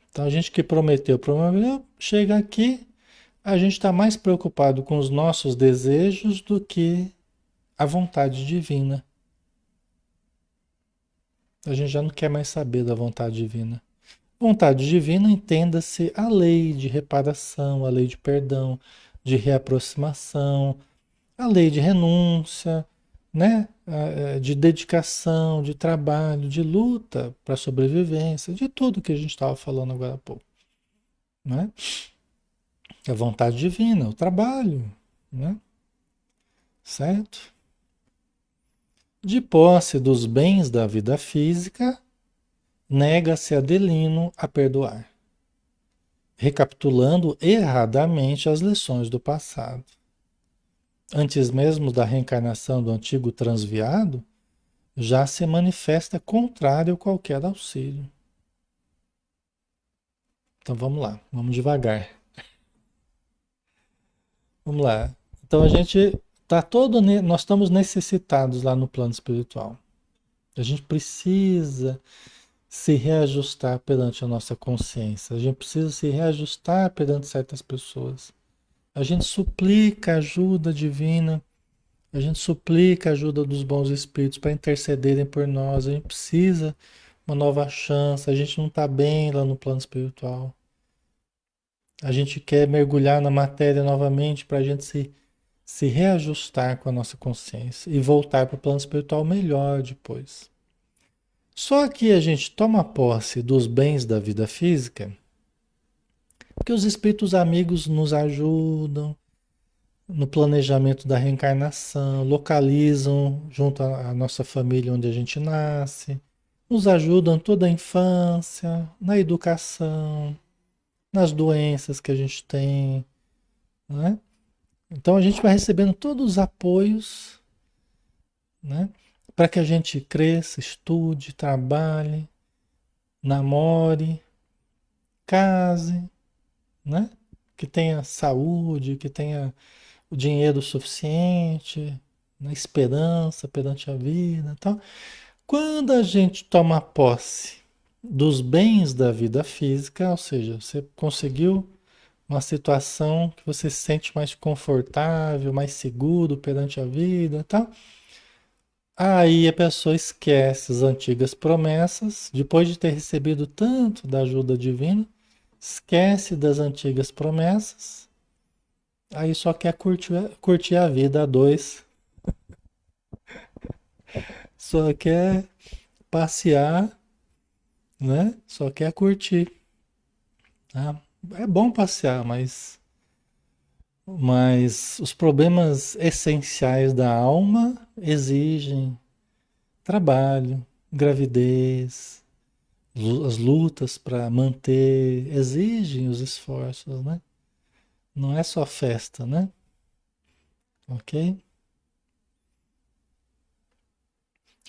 Então a gente que prometeu, chega aqui, a gente está mais preocupado com os nossos desejos do que a vontade divina. A gente já não quer mais saber da vontade divina. Vontade divina, entenda-se a lei de reparação, a lei de perdão, de reaproximação, a lei de renúncia, né? De dedicação, de trabalho, de luta para a sobrevivência, de tudo que a gente estava falando agora há pouco, né? A vontade divina, o trabalho, né? Certo? De posse dos bens da vida física, nega-se Adelino a perdoar, recapitulando erradamente as lições do passado. Antes mesmo da reencarnação do antigo transviado, já se manifesta contrário a qualquer auxílio. Então vamos lá, vamos devagar. Vamos lá. Então a gente tá nós estamos necessitados lá no plano espiritual. A gente precisa se reajustar perante a nossa consciência. A gente precisa se reajustar perante certas pessoas. A gente suplica ajuda divina, a gente suplica ajuda dos bons espíritos para intercederem por nós. A gente precisa uma nova chance. A gente não está bem lá no plano espiritual. A gente quer mergulhar na matéria novamente para a gente se reajustar com a nossa consciência e voltar para o plano espiritual melhor depois. Só que a gente toma posse dos bens da vida física, porque os espíritos amigos nos ajudam no planejamento da reencarnação, localizam junto à nossa família onde a gente nasce, nos ajudam toda a infância, na educação, nas doenças que a gente tem, né? Então a gente vai recebendo todos os apoios, né? Para que a gente cresça, estude, trabalhe, namore, case, né? Que tenha saúde, que tenha o dinheiro suficiente, né? Esperança perante a vida, e tal. Quando a gente toma posse dos bens da vida física, ou seja, você conseguiu uma situação que você se sente mais confortável, mais seguro perante a vida, e tal. Aí a pessoa esquece as antigas promessas, depois de ter recebido tanto da ajuda divina, esquece das antigas promessas, aí só quer curtir a vida a dois, só quer passear, né? Só quer curtir, tá? É bom passear, mas os problemas essenciais da alma exigem trabalho, gravidez, as lutas para manter, exigem os esforços, né? Não é só festa, né? Ok?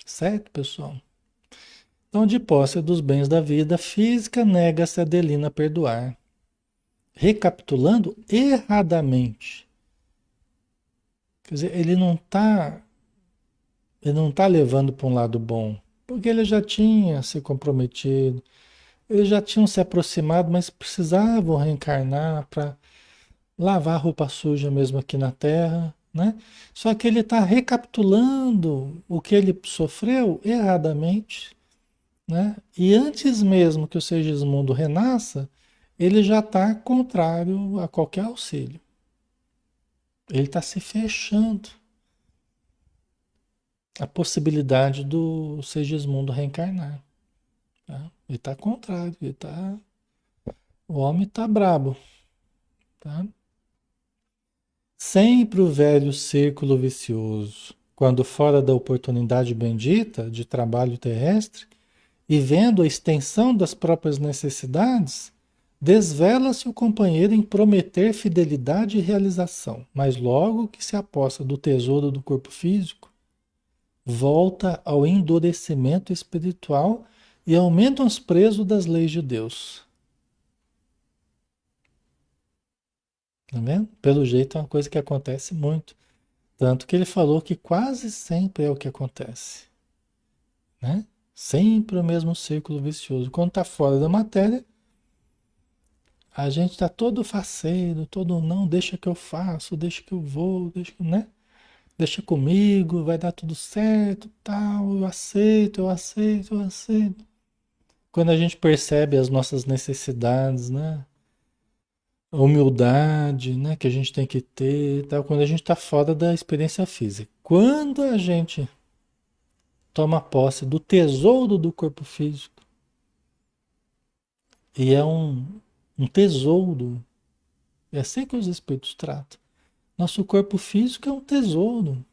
Certo, pessoal? Então, de posse dos bens da vida física, nega-se Adelina a perdoar. Recapitulando erradamente. Quer dizer, ele não tá levando para um lado bom, porque ele já tinha se comprometido, eles já tinham se aproximado, mas precisavam reencarnar para lavar roupa suja mesmo aqui na Terra, né? Só que ele está recapitulando o que ele sofreu erradamente, né? E antes mesmo que o Segismundo renasça, ele já está contrário a qualquer auxílio. Ele está se fechando. a possibilidade do Segismundo reencarnar. Tá? Ele está contrário, o homem está brabo. Tá? Sempre o velho círculo vicioso, quando fora da oportunidade bendita de trabalho terrestre e vendo a extensão das próprias necessidades, desvela-se o companheiro em prometer fidelidade e realização, mas logo que se aposta do tesouro do corpo físico, volta ao endurecimento espiritual e ao menosprezo das leis de Deus. Tá vendo? Pelo jeito é uma coisa que acontece muito. Tanto que ele falou que quase sempre é o que acontece, né? Sempre o mesmo círculo vicioso. Quando está fora da matéria, a gente está todo faceiro, todo não, deixa que eu faço, deixa que eu vou, deixa, né? Deixa comigo, vai dar tudo certo, tal, eu aceito, eu aceito, eu aceito. Quando a gente percebe as nossas necessidades, né? A humildade, né, que a gente tem que ter, tal, quando a gente está fora da experiência física. Quando a gente toma posse do tesouro do corpo físico, e é um tesouro, é assim que os espíritos tratam. Nosso corpo físico é um tesouro.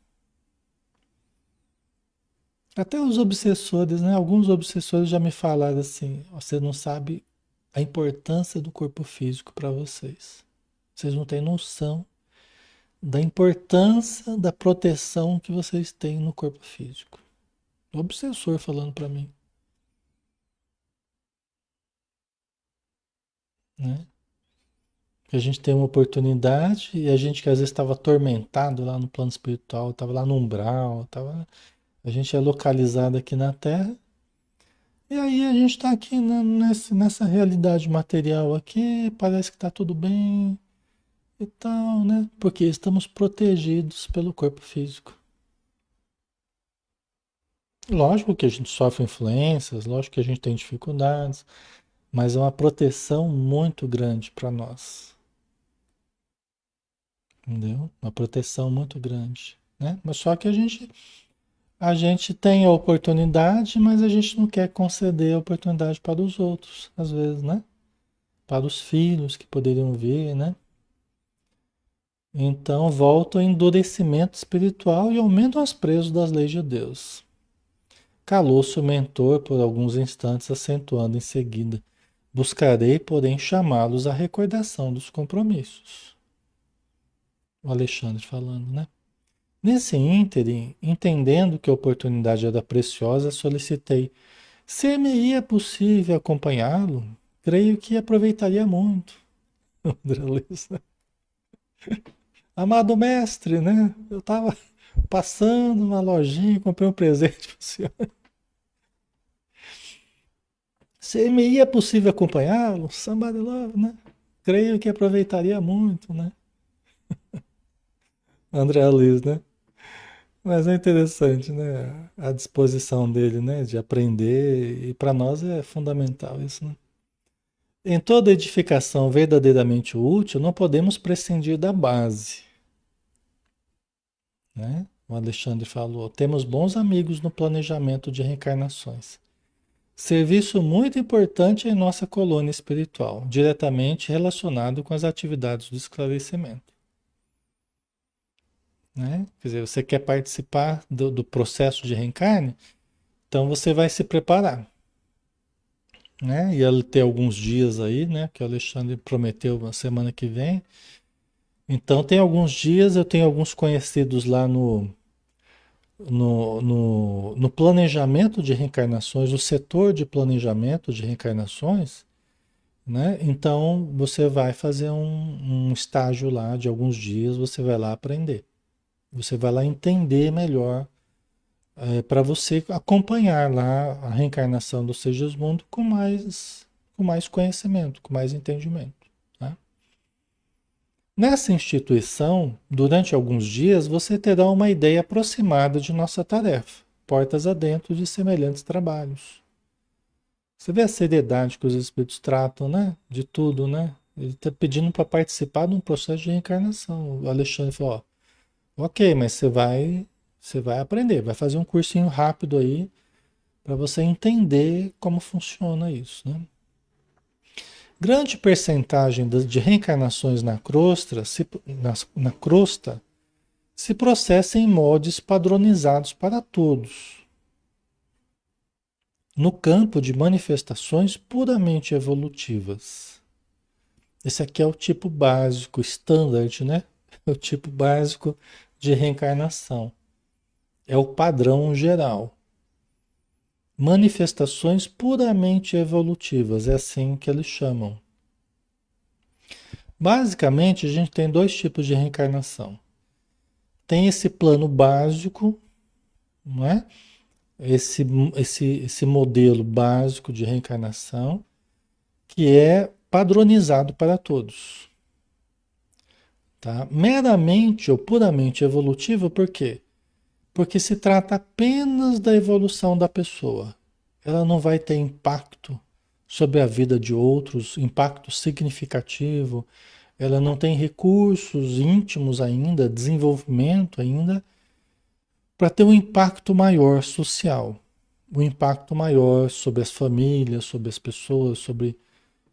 Até os obsessores, né? Alguns obsessores já me falaram assim: você não sabe a importância do corpo físico para vocês. Vocês não têm noção da importância da proteção que vocês têm no corpo físico. O obsessor falando para mim, né? Que a gente tem uma oportunidade e a gente que às vezes estava atormentado lá no plano espiritual, estava lá no umbral, a gente é localizado aqui na Terra. E aí a gente está aqui nessa realidade material aqui, parece que está tudo bem e tal, né? Porque estamos protegidos pelo corpo físico. Lógico que a gente sofre influências, lógico que a gente tem dificuldades, mas é uma proteção muito grande para nós, entendeu? Uma proteção muito grande, né? Mas só que a gente tem a oportunidade, mas a gente não quer conceder a oportunidade para os outros, às vezes, né? Para os filhos que poderiam vir, né? Então volta ao endurecimento espiritual e ao menosprezo das leis de Deus. Calou-se o mentor por alguns instantes, acentuando em seguida: buscarei, porém, chamá-los à recordação dos compromissos. O Alexandre falando, né? Nesse ínterim, entendendo que a oportunidade era preciosa, solicitei: se me ia possível acompanhá-lo, creio que aproveitaria muito. André Luiz, né? Amado mestre, né? Eu estava passando na lojinha, comprei um presente para o senhor. Se me ia possível acompanhá-lo, somebody love, né? Creio que aproveitaria muito, né? André Luiz, né? Mas é interessante, né? A disposição dele, né? De aprender, e para nós é fundamental isso, né? Em toda edificação verdadeiramente útil, não podemos prescindir da base, né? O Alexandre falou: temos bons amigos no planejamento de reencarnações. Serviço muito importante em nossa colônia espiritual, diretamente relacionado com as atividades do esclarecimento, né? Quer dizer, você quer participar do processo de reencarne, então você vai se preparar, né? E ele tem alguns dias aí, né? Que o Alexandre prometeu uma semana que vem. Então tem alguns dias, eu tenho alguns conhecidos lá no planejamento de reencarnações, o setor de planejamento de reencarnações, né? Então você vai fazer um estágio lá de alguns dias, você vai lá aprender. Você vai lá entender melhor, para você acompanhar lá a reencarnação do Segismundo com mais conhecimento, com mais entendimento. Tá? Nessa instituição, durante alguns dias, você terá uma ideia aproximada de nossa tarefa, portas adentro de semelhantes trabalhos. Você vê a seriedade que os espíritos tratam, né? De tudo, né? Ele está pedindo para participar de um processo de reencarnação. O Alexandre falou: ó, ok, mas Você vai aprender, vai fazer um cursinho rápido aí para você entender como funciona isso, né? Grande percentagem de reencarnações na crosta se processa em moldes padronizados para todos, no campo de manifestações puramente evolutivas. Esse aqui é o tipo básico, standard, né? É o tipo básico de reencarnação. É o padrão geral. Manifestações puramente evolutivas, é assim que eles chamam. Basicamente, a gente tem dois tipos de reencarnação. Tem esse plano básico, não é? Esse modelo básico de reencarnação, que é padronizado para todos. Tá? Meramente ou puramente evolutivo, por quê? Porque se trata apenas da evolução da pessoa. Ela não vai ter impacto sobre a vida de outros, impacto significativo. Ela não tem recursos íntimos ainda, desenvolvimento ainda, para ter um impacto maior social, um impacto maior sobre as famílias, sobre as pessoas, sobre.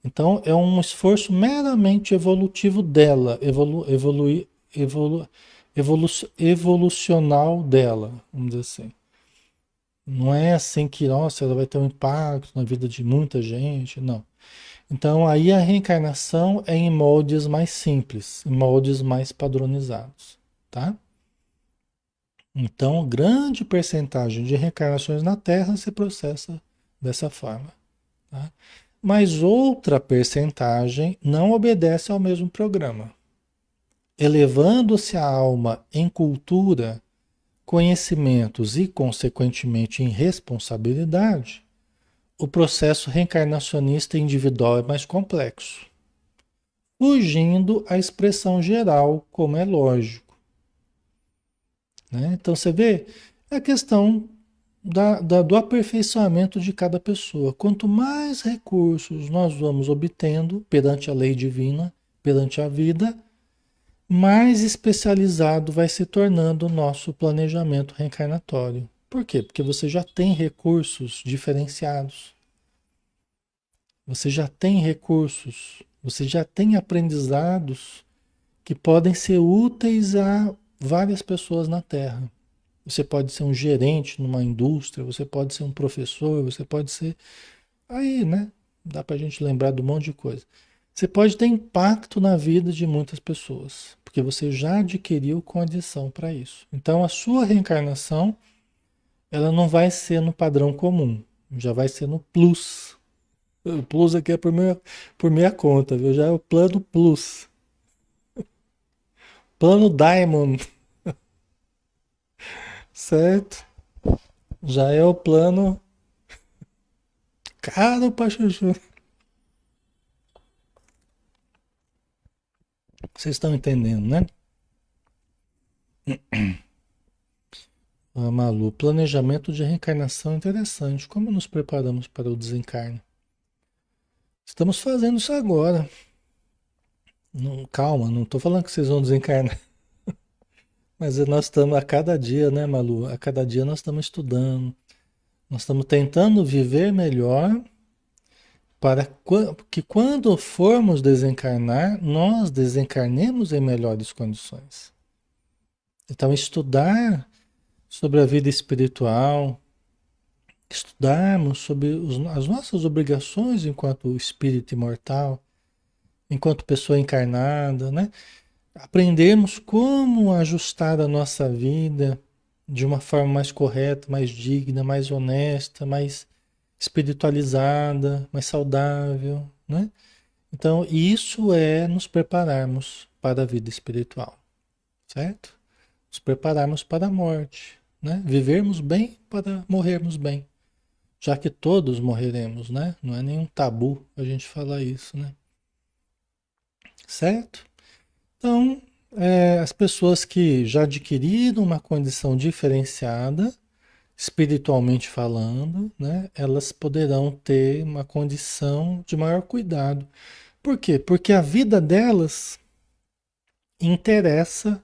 Então, é um esforço meramente evolutivo dela, evolu, evolucional dela, vamos dizer assim. Não é assim que, nossa, ela vai ter um impacto na vida de muita gente, não. Então, aí a reencarnação é em moldes mais simples, em moldes mais padronizados, tá? Então, grande percentagem de reencarnações na Terra se processa dessa forma, tá? Mas outra percentagem não obedece ao mesmo programa. Elevando-se a alma em cultura, conhecimentos e, consequentemente, em responsabilidade, o processo reencarnacionista individual é mais complexo, fugindo à expressão geral, como é lógico, né? Então você vê a questão do aperfeiçoamento de cada pessoa. Quanto mais recursos nós vamos obtendo perante a lei divina, perante a vida, mais especializado vai se tornando o nosso planejamento reencarnatório. Por quê? Porque você já tem recursos diferenciados, você já tem recursos, você já tem aprendizados que podem ser úteis a várias pessoas na Terra. Você pode ser um gerente numa indústria, você pode ser um professor, você pode ser. Aí, né? Dá pra gente lembrar de um monte de coisa. Você pode ter impacto na vida de muitas pessoas, porque você já adquiriu condição para isso. Então, a sua reencarnação, ela não vai ser no padrão comum, já vai ser no plus. O plus aqui é por minha conta, viu? Já é o plano plus. Plano Diamond, certo? Já é o plano caro pra chuchu. Vocês estão entendendo, né? Ah, Malu, planejamento de reencarnação é interessante. Como nos preparamos para o desencarne? Estamos fazendo isso agora. Não, calma, não estou falando que vocês vão desencarnar. Mas nós estamos a cada dia, né, Malu? A cada dia nós estamos estudando. Nós estamos tentando viver melhor para que quando formos desencarnar, nós desencarnemos em melhores condições. Então, estudar sobre a vida espiritual, estudarmos sobre as nossas obrigações enquanto espírito imortal, enquanto pessoa encarnada, né? Aprendermos como ajustar a nossa vida de uma forma mais correta, mais digna, mais honesta, mais espiritualizada, mais saudável, né? Então, isso é nos prepararmos para a vida espiritual, certo? Nos prepararmos para a morte, né? Vivermos bem para morrermos bem, já que todos morreremos, né? Não é nenhum tabu a gente falar isso, né? Certo? Então, as pessoas que já adquiriram uma condição diferenciada, espiritualmente falando, né? Elas poderão ter uma condição de maior cuidado. Por quê? Porque a vida delas interessa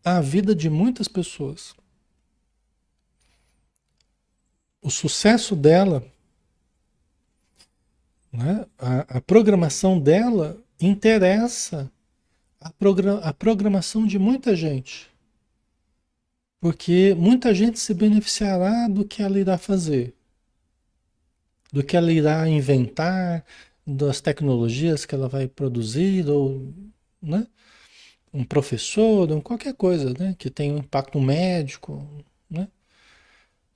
a vida de muitas pessoas. O sucesso dela, né? A programação dela interessa a programação de muita gente. Porque muita gente se beneficiará do que ela irá fazer, do que ela irá inventar, das tecnologias que ela vai produzir, ou, né? Um professor, qualquer coisa, né? Que tenha um impacto médico, né?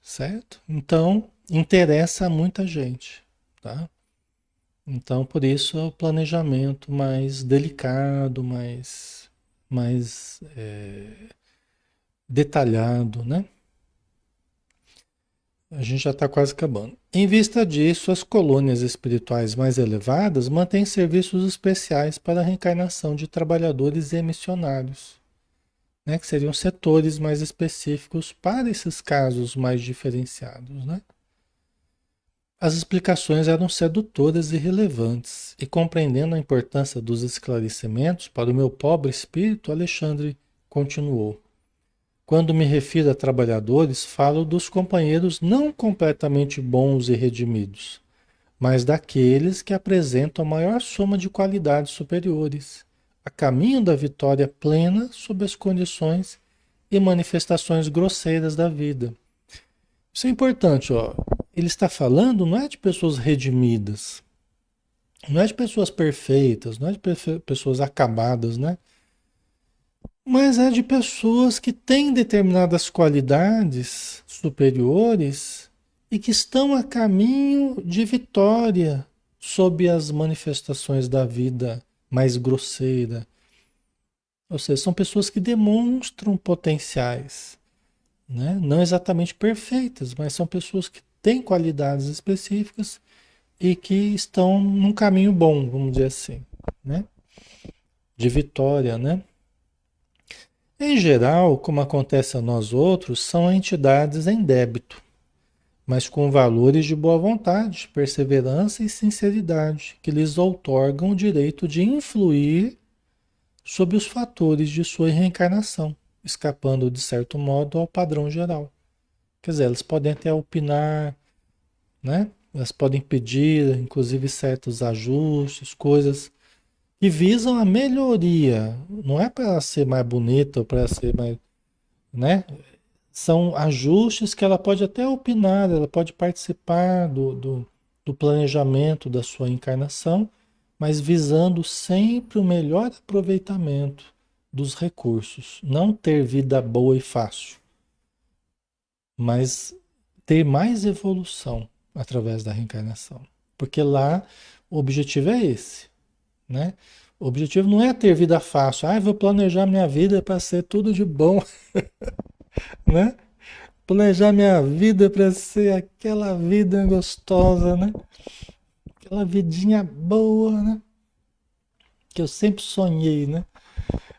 Certo? Então, interessa a muita gente, tá? Então, por isso, é o planejamento mais delicado, mais detalhado, né? A gente já está quase acabando. Em vista disso, as colônias espirituais mais elevadas mantêm serviços especiais para a reencarnação de trabalhadores e missionários, né? Que seriam setores mais específicos para esses casos mais diferenciados, né? As explicações eram sedutoras e relevantes, e compreendendo a importância dos esclarecimentos para o meu pobre espírito, Alexandre continuou. Quando me refiro a trabalhadores, falo dos companheiros não completamente bons e redimidos, mas daqueles que apresentam a maior soma de qualidades superiores, a caminho da vitória plena sob as condições e manifestações grosseiras da vida. Isso é importante, ó. Ele está falando não é de pessoas redimidas, não é de pessoas perfeitas, não é de pessoas acabadas, né? Mas é de pessoas que têm determinadas qualidades superiores e que estão a caminho de vitória sob as manifestações da vida mais grosseira. Ou seja, são pessoas que demonstram potenciais, né? Não exatamente perfeitas, mas são pessoas que têm qualidades específicas e que estão num caminho bom, vamos dizer assim, né? De vitória, né? Em geral, como acontece a nós outros, são entidades em débito, mas com valores de boa vontade, perseverança e sinceridade, que lhes outorgam o direito de influir sobre os fatores de sua reencarnação, escapando, de certo modo, ao padrão geral. Quer dizer, elas podem até opinar, né? Elas podem pedir, inclusive, certos ajustes, coisas que visam a melhoria. Não é para ser mais bonita ou para ser mais, né? São ajustes que ela pode até opinar, ela pode participar do planejamento da sua encarnação, mas visando sempre o melhor aproveitamento dos recursos. Não ter vida boa e fácil, mas ter mais evolução através da reencarnação. Porque lá o objetivo é esse, né? O objetivo não é ter vida fácil. Ah, eu vou planejar minha vida para ser tudo de bom, né? Planejar minha vida para ser aquela vida gostosa, né? Aquela vidinha boa, né? Que eu sempre sonhei, né?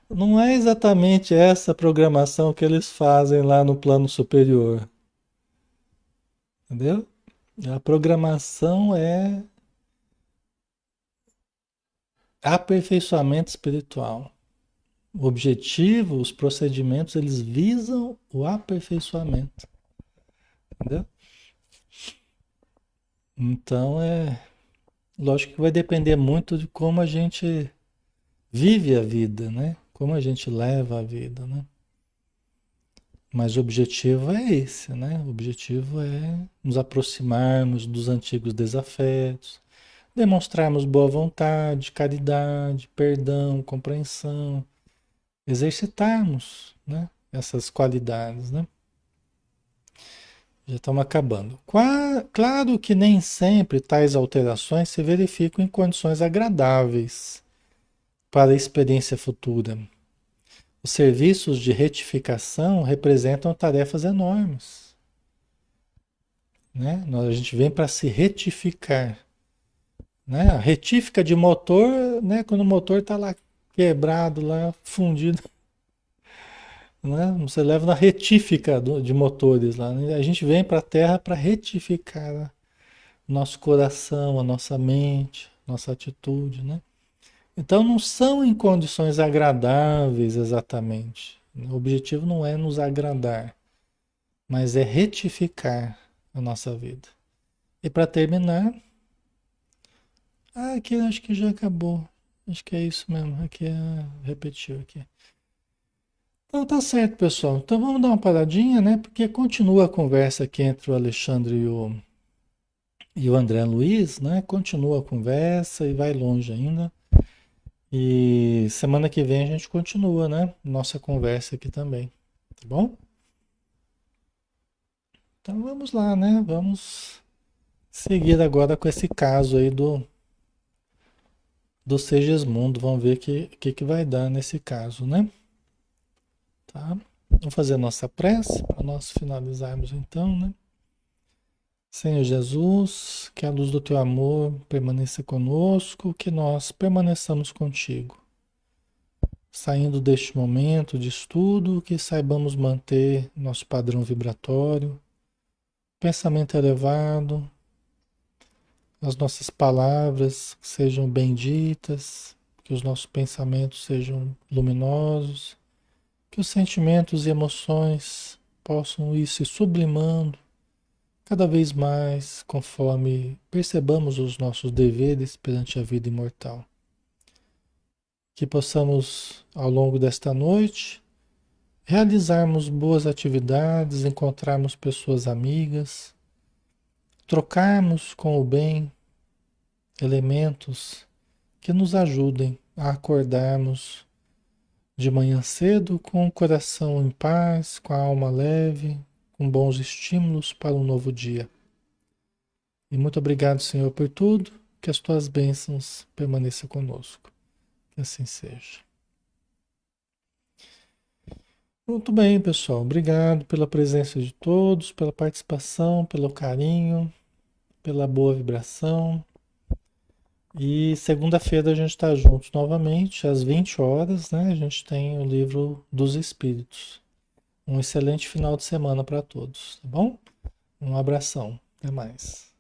Não é exatamente essa programação que eles fazem lá no plano superior, entendeu? A programação é aperfeiçoamento espiritual. O objetivo, os procedimentos, eles visam o aperfeiçoamento, entendeu? Então lógico que vai depender muito de como a gente vive a vida, né? Como a gente leva a vida, né? Mas o objetivo é esse, né? O objetivo é nos aproximarmos dos antigos desafetos, demonstrarmos boa vontade, caridade, perdão, compreensão, exercitarmos, né? Essas qualidades, né? Já estamos acabando. Claro que nem sempre tais alterações se verificam em condições agradáveis para a experiência futura. Os serviços de retificação representam tarefas enormes, né? A gente vem para se retificar, né? A retífica de motor, né? Quando o motor está lá quebrado, lá fundido, né? Você leva na retífica de motores lá, né? A gente vem para a Terra para retificar, né? Nosso coração, a nossa mente, nossa atitude, né? Então não são em condições agradáveis exatamente. O objetivo não é nos agradar, mas é retificar a nossa vida. E para terminar, aqui acho que já acabou. Acho que é isso mesmo. Aqui repetiu aqui. Então tá certo, pessoal. Então vamos dar uma paradinha, né? Porque continua a conversa aqui entre o Alexandre e o André Luiz, né? Continua a conversa e vai longe ainda. E semana que vem a gente continua, né? Nossa conversa aqui também, tá bom? Então vamos lá, né? Vamos seguir agora com esse caso aí do Segismundo. Vamos ver o que vai dar nesse caso, né? Tá? Vamos fazer a nossa prece para nós finalizarmos então, né? Senhor Jesus, que a luz do teu amor permaneça conosco, que nós permaneçamos contigo. Saindo deste momento de estudo, que saibamos manter nosso padrão vibratório, pensamento elevado, as nossas palavras sejam benditas, que os nossos pensamentos sejam luminosos, que os sentimentos e emoções possam ir se sublimando cada vez mais conforme percebamos os nossos deveres perante a vida imortal. Que possamos, ao longo desta noite, realizarmos boas atividades, encontrarmos pessoas amigas, trocarmos com o bem elementos que nos ajudem a acordarmos de manhã cedo com o coração em paz, com a alma leve, com bons estímulos para um novo dia. E muito obrigado, Senhor, por tudo, que as tuas bênçãos permaneçam conosco. Que assim seja. Muito bem, pessoal. Obrigado pela presença de todos, pela participação, pelo carinho, pela boa vibração. E segunda-feira a gente está juntos novamente, às 20 horas, né? A gente tem o livro dos Espíritos. Um excelente final de semana para todos, tá bom? Um abração. Até mais.